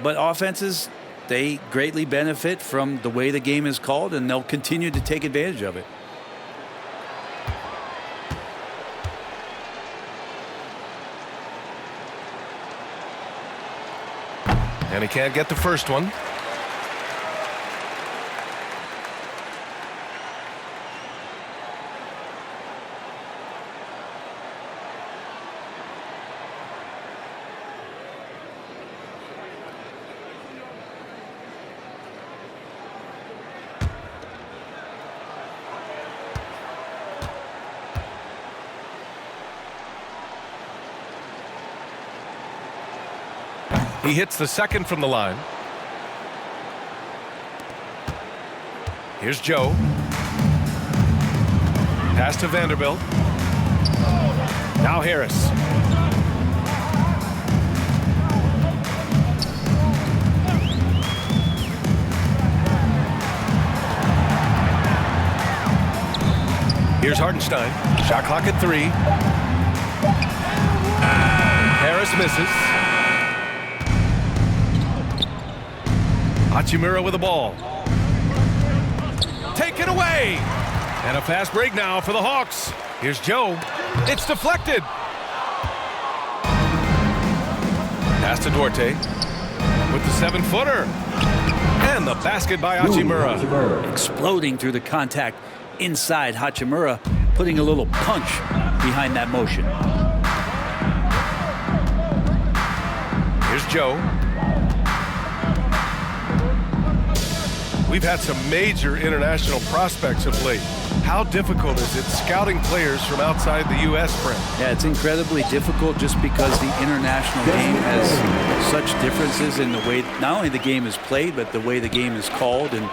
Speaker 4: But offenses, they greatly benefit from the way the game is called, and they'll continue to take advantage of it.
Speaker 2: And he can't get the first one. He hits the second from the line. Here's Joe. Pass to Vanderbilt. Now Harris. Here's Hartenstein. Shot clock at 3. Harris misses. Hachimura with the ball. Taken away. And a fast break now for the Hawks. Here's Joe. It's deflected. Pass to Duarte with the 7-footer. And the basket by Hachimura.
Speaker 4: Exploding through the contact inside. Hachimura putting a little punch behind that motion.
Speaker 2: Here's Joe. We've had some major international prospects of late. How difficult is it scouting players from outside the U.S., Brent?
Speaker 4: Yeah, it's incredibly difficult just because the international game has such differences in the way not only the game is played, but the way the game is called and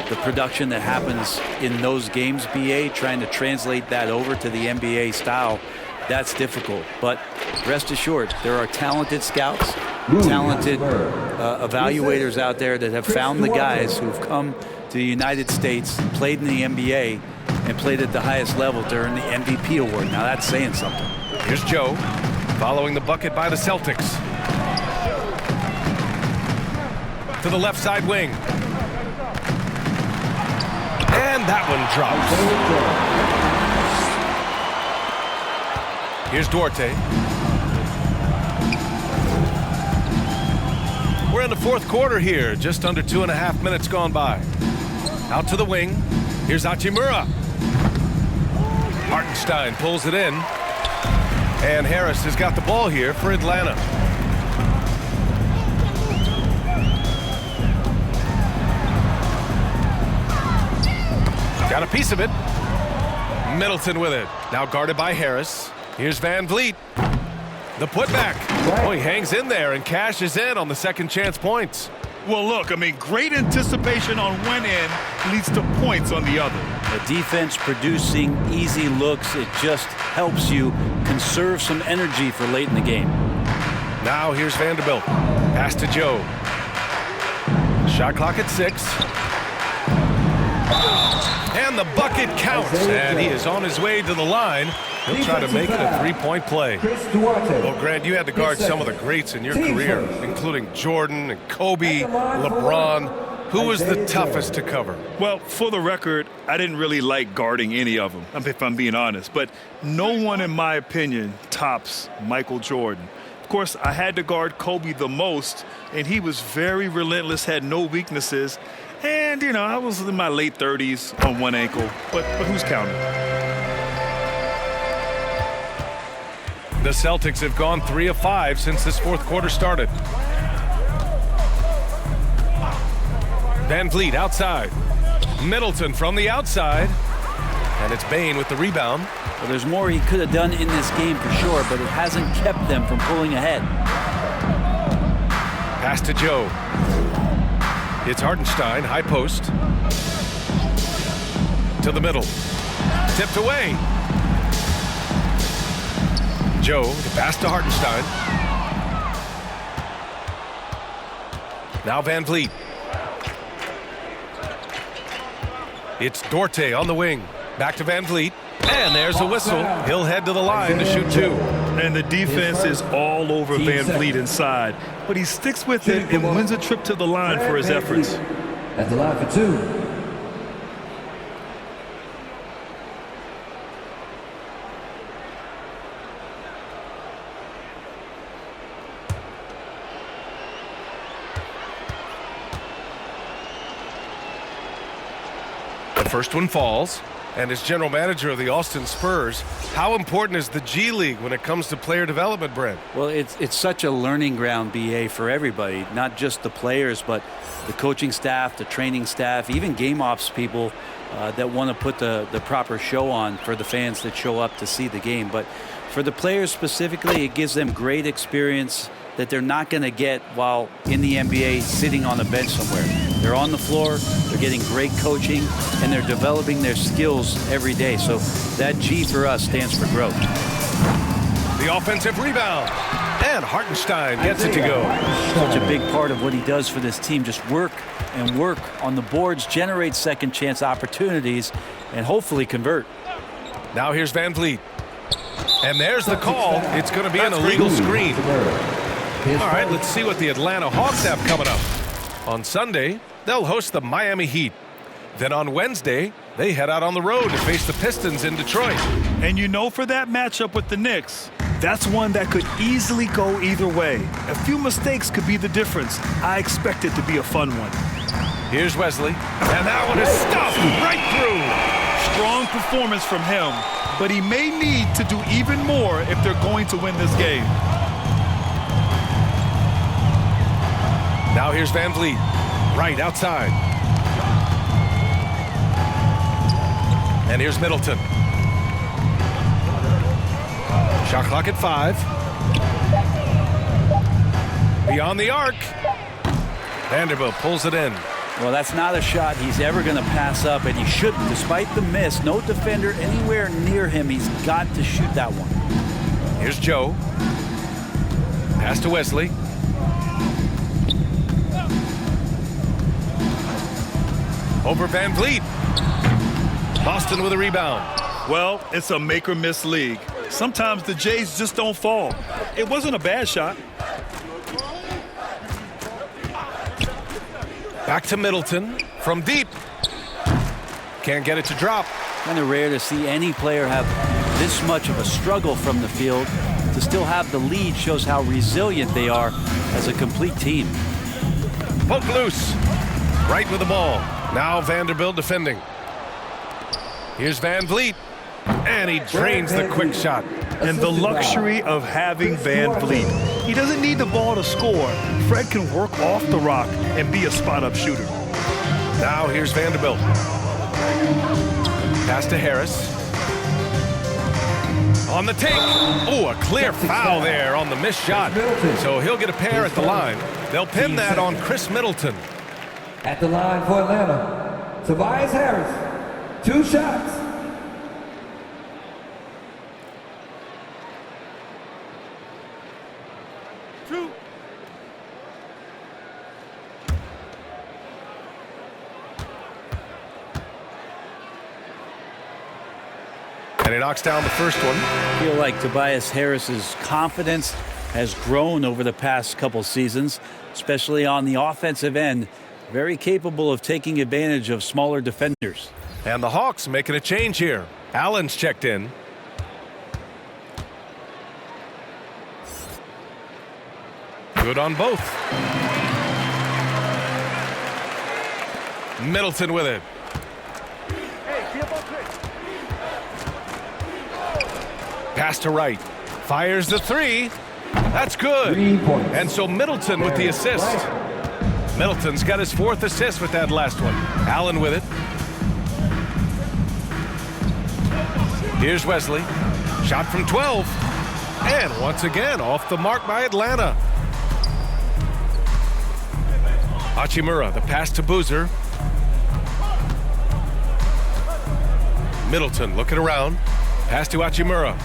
Speaker 4: the production that happens in those games, BA, trying to translate that over to the NBA style, that's difficult. But rest assured, there are talented scouts, talented evaluators out there that have found the guys who've come to the United States, played in the NBA, and played at the highest level to earn the MVP award. Now that's saying something.
Speaker 2: Here's Joe, following the bucket by the Celtics. To the left side wing. And that one drops. Here's Duarte. We're in the fourth quarter here, just under 2.5 minutes gone by. Out to the wing. Here's Hachimura. Hartenstein pulls it in. And Harris has got the ball here for Atlanta. Got a piece of it. Middleton with it. Now guarded by Harris. Here's Van Vliet. The putback. Oh, he hangs in there and cashes in on the second chance points.
Speaker 3: Well, look, I mean, great anticipation on one end leads to points on the other.
Speaker 4: The defense producing easy looks. It just helps you conserve some energy for late in the game.
Speaker 2: Now here's Vanderbilt. Pass to Joe. Shot clock at 6. And the bucket counts. And he is on his way to the line. He'll try to make it a three-point play. Well, Grant, you had to guard some of the greats in your career, including Jordan and Kobe, LeBron. Who was the toughest to cover?
Speaker 3: Well, for the record, I didn't really like guarding any of them, if I'm being honest. But no one, in my opinion, tops Michael Jordan. Of course, I had to guard Kobe the most, and he was very relentless, had no weaknesses. And, you know, I was in my late 30s on one ankle, but who's counting?
Speaker 2: The Celtics have gone 3 of 5 since this fourth quarter started. Van Vliet outside. Middleton from the outside. And it's Bane with the rebound.
Speaker 4: Well, there's more he could have done in this game for sure, but it hasn't kept them from pulling ahead.
Speaker 2: Pass to Joe. It's Hartenstein, high post. To the middle. Tipped away. Joe, the pass to Hartenstein. Now Van Vliet. It's Duarte on the wing. Back to Van Vliet. And there's a whistle. He'll head to the line to shoot 2.
Speaker 3: And the defense is all over Van Vliet inside. But he sticks with it and wins a trip to the line for his efforts.
Speaker 1: At the line for 2.
Speaker 2: The first one falls. And as general manager of the Austin Spurs, how important is the G League when it comes to player development, Brent?
Speaker 4: Well, it's such a learning ground, BA, for everybody, not just the players, but the coaching staff, the training staff, even game ops people that want to put the proper show on for the fans that show up to see the game. But for the players specifically, it gives them great experience that they're not going to get while in the NBA sitting on a bench somewhere. They're on the floor, they're getting great coaching, and they're developing their skills every day. So that G for us stands for growth.
Speaker 2: The offensive rebound. And Hartenstein gets it to go.
Speaker 4: Such a big part of what he does for this team, just work and work on the boards, generate second chance opportunities, and hopefully convert.
Speaker 2: Now here's Van Vliet. And there's the call. It's going to be an illegal screen. All right, let's see what the Atlanta Hawks have coming up. On Sunday, they'll host the Miami Heat. Then on Wednesday, they head out on the road to face the Pistons in Detroit.
Speaker 3: And you know, for that matchup with the Knicks, that's one that could easily go either way. A few mistakes could be the difference. I expect it to be a fun one.
Speaker 2: Here's Wesley, and that one is stuffed right through.
Speaker 3: Strong performance from him, but he may need to do even more if they're going to win this game.
Speaker 2: Now here's Van Vliet, right outside. And here's Middleton. Shot clock at 5. Beyond the arc. Vanderbilt pulls it in.
Speaker 4: Well, that's not a shot he's ever going to pass up, and he shouldn't. Despite the miss, no defender anywhere near him. He's got to shoot that one.
Speaker 2: Here's Joe. Pass to Wesley. Over Van Vliet. Boston with a rebound.
Speaker 3: Well, it's a make-or-miss league. Sometimes the Jays just don't fall. It wasn't a bad shot.
Speaker 2: Back to Middleton from deep. Can't get it to drop.
Speaker 4: Kind of rare to see any player have this much of a struggle from the field. To still have the lead shows how resilient they are as a complete team.
Speaker 2: Poke loose. Right with the ball. Now Vanderbilt defending. Here's Van Vliet. And he drains the quick shot.
Speaker 3: And the luxury of having Van Vliet. He doesn't need the ball to score. Fred can work off the rock and be a spot-up shooter.
Speaker 2: Now here's Vanderbilt. Pass to Harris. On the take. Oh, a clear foul there on the missed shot. So he'll get a pair at the line. They'll pin that on Chris Middleton.
Speaker 1: At the line for Atlanta, Tobias Harris. 2 shots.
Speaker 2: And he knocks down the first one.
Speaker 4: I feel like Tobias Harris's confidence has grown over the past couple seasons, especially on the offensive end. Very capable of taking advantage of smaller defenders.
Speaker 2: And the Hawks making a change here. Allen's checked in. Good on both. Middleton with it. Pass to Wright. Fires the 3. That's good. And so Middleton with the assist. Middleton's got his 4th assist with that last one. Allen with it. Here's Wesley. Shot from 12. And once again, off the mark by Atlanta. Hachimura, the pass to Boozer. Middleton looking around. Pass to Hachimura.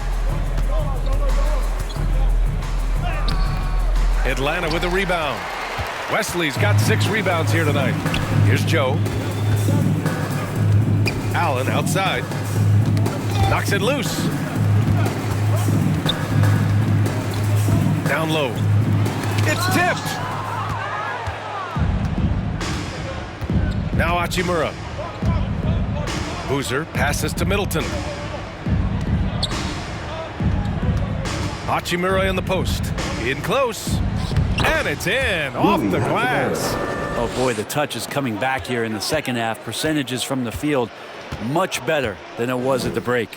Speaker 2: Atlanta with a rebound. Wesley's got 6 rebounds here tonight. Here's Joe. Allen outside. Knocks it loose. Down low. It's tipped. Now Hachimura. Boozer passes to Middleton. Hachimura in the post. In close. And it's in. Off the glass.
Speaker 4: Oh, boy, the touch is coming back here in the second half. Percentages from the field much better than it was at the break.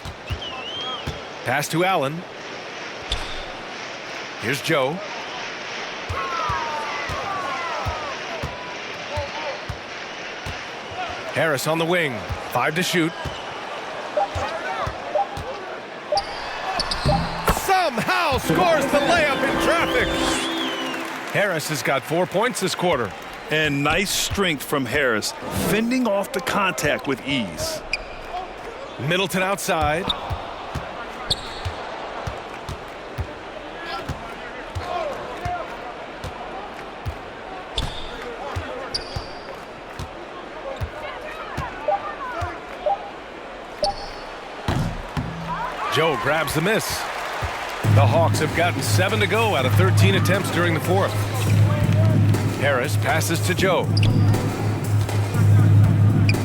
Speaker 2: Pass to Allen. Here's Joe. Harris on the wing. 5 to shoot. Somehow scores the layup in traffic. Harris has got 4 points this quarter.
Speaker 3: And nice strength from Harris, fending off the contact with ease.
Speaker 2: Middleton outside. Joe grabs the miss. The Hawks have gotten 7 to go out of 13 attempts during the 4th. Harris passes to Joe.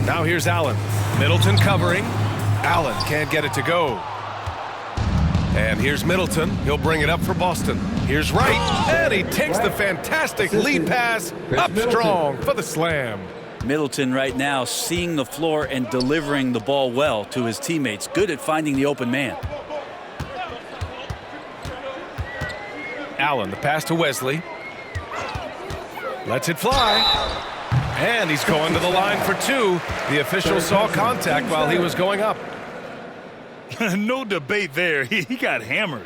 Speaker 2: Now here's Allen. Middleton covering. Allen can't get it to go. And here's Middleton. He'll bring it up for Boston. Here's Wright, and he takes the fantastic lead pass up strong for the slam.
Speaker 4: Middleton right now seeing the floor and delivering the ball well to his teammates. Good at finding the open man.
Speaker 2: Allen, the pass to Wesley. Lets it fly. And he's going to the line for two. The official saw contact while he was going up.
Speaker 3: No debate there. He got hammered.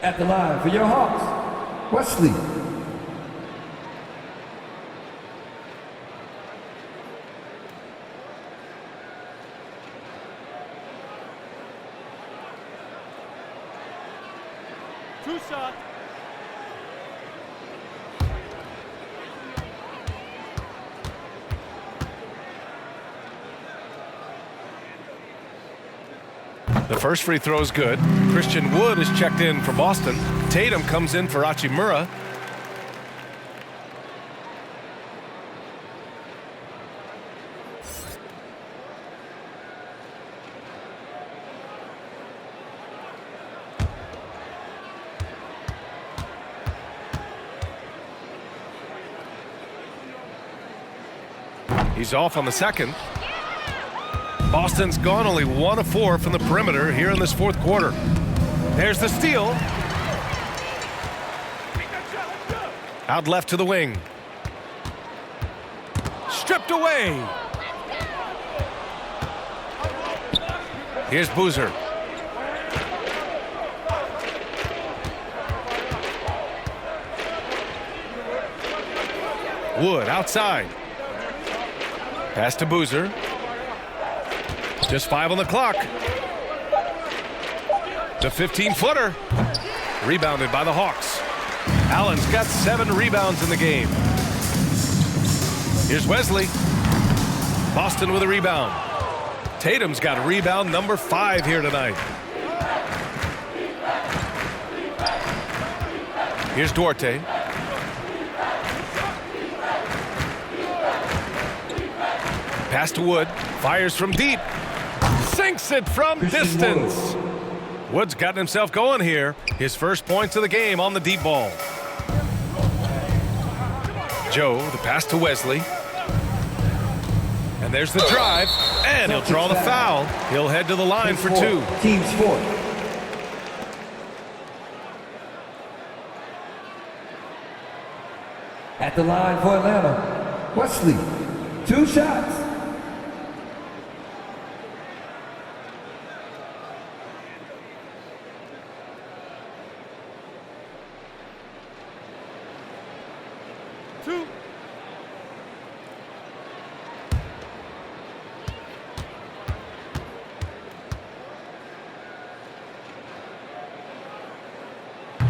Speaker 1: At the line for your Hawks, Wesley.
Speaker 6: Two shot.
Speaker 2: The first free throw is good. Christian Wood is checked in for Boston. Tatum comes in for Hachimura. He's off on the second. Boston's gone only 1 of 4 from the perimeter here in this fourth quarter. There's the steal. Out left to the wing. Stripped away. Here's Boozer. Wood outside. Pass to Boozer. Just 5 on the clock. The 15-footer. Rebounded by the Hawks. Allen's got 7 rebounds in the game. Here's Wesley. Boston with a rebound. Tatum's got rebound number 5 here tonight. Here's Duarte. Pass to Wood. Fires from deep. Sinks it from distance. Wood's gotten himself going here. His first points of the game on the deep ball. Joe, the pass to Wesley. And there's the drive. And he'll draw the foul. He'll head to the line for 2.
Speaker 1: Team sport. At the line for Atlanta, Wesley. 2 shots.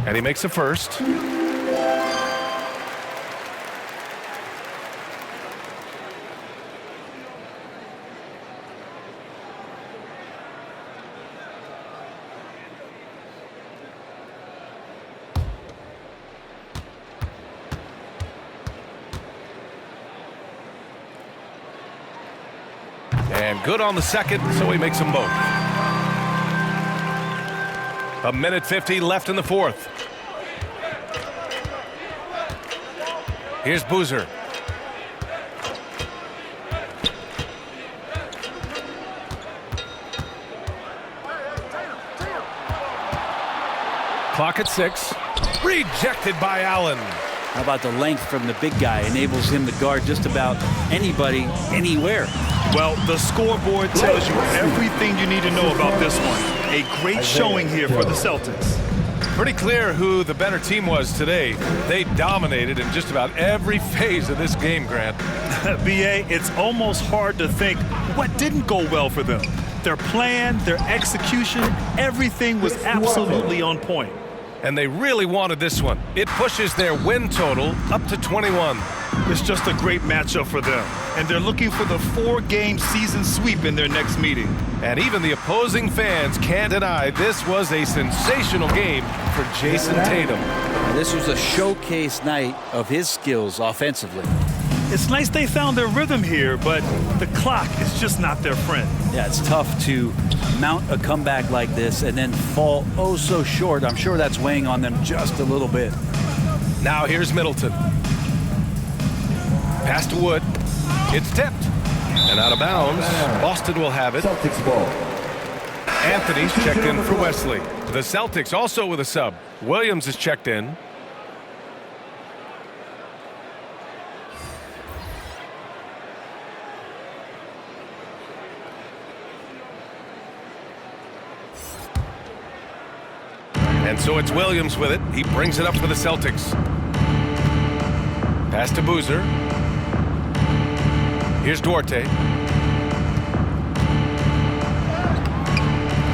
Speaker 2: And he makes the first. And good on the second, so he makes them both. 1:50 left in the fourth. Here's Boozer. Clock at 6. Rejected by Allen.
Speaker 4: How about the length from the big guy? Enables him to guard just about anybody, anywhere.
Speaker 3: Well, the scoreboard tells you everything you need to know about this one. A great showing here for the Celtics.
Speaker 2: Pretty clear who the better team was today. They dominated in just about every phase of this game, Grant.
Speaker 3: B.A., it's almost hard to think what didn't go well for them. Their plan, their execution, everything was absolutely on point.
Speaker 2: And they really wanted this one. It pushes their win total up to 21.
Speaker 3: It's just a great matchup for them. And they're looking for the 4-game season sweep in their next meeting.
Speaker 2: And even the opposing fans can't deny this was a sensational game for Jayson Tatum.
Speaker 4: This was a showcase night of his skills offensively.
Speaker 3: It's nice they found their rhythm here, but the clock is just not their friend.
Speaker 4: Yeah, it's tough to mount a comeback like this and then fall oh so short. I'm sure that's weighing on them just a little bit.
Speaker 2: Now here's Middleton. Pass to Wood. It's tipped. And out of bounds. Boston will have it.
Speaker 1: Celtics ball.
Speaker 2: Anthony's checked in for Wesley. The Celtics also with a sub. Williams is checked in. And so it's Williams with it. He brings it up for the Celtics. Pass to Boozer. Here's Duarte.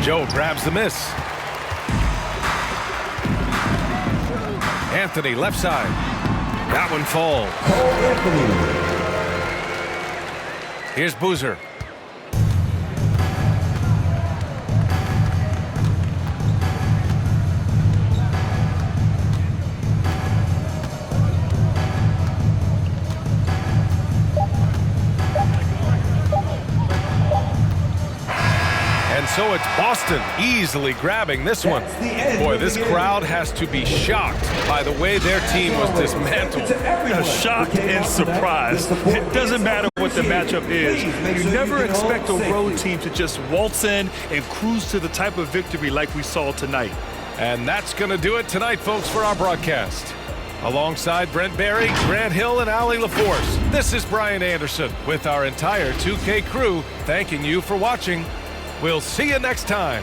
Speaker 2: Joe grabs the miss. Anthony left side. That one falls. Here's Boozer. So it's Boston easily grabbing this one. Boy, this crowd has to be shocked by the way their team was dismantled.
Speaker 3: Shocked and surprised. It doesn't matter what the matchup is. You never expect a road team to just waltz in and cruise to the type of victory like we saw tonight.
Speaker 2: And that's going to do it tonight, folks, for our broadcast. Alongside Brent Barry, Grant Hill, and Allie LaForce, this is Brian Anderson with our entire 2K crew thanking you for watching. We'll see you next time.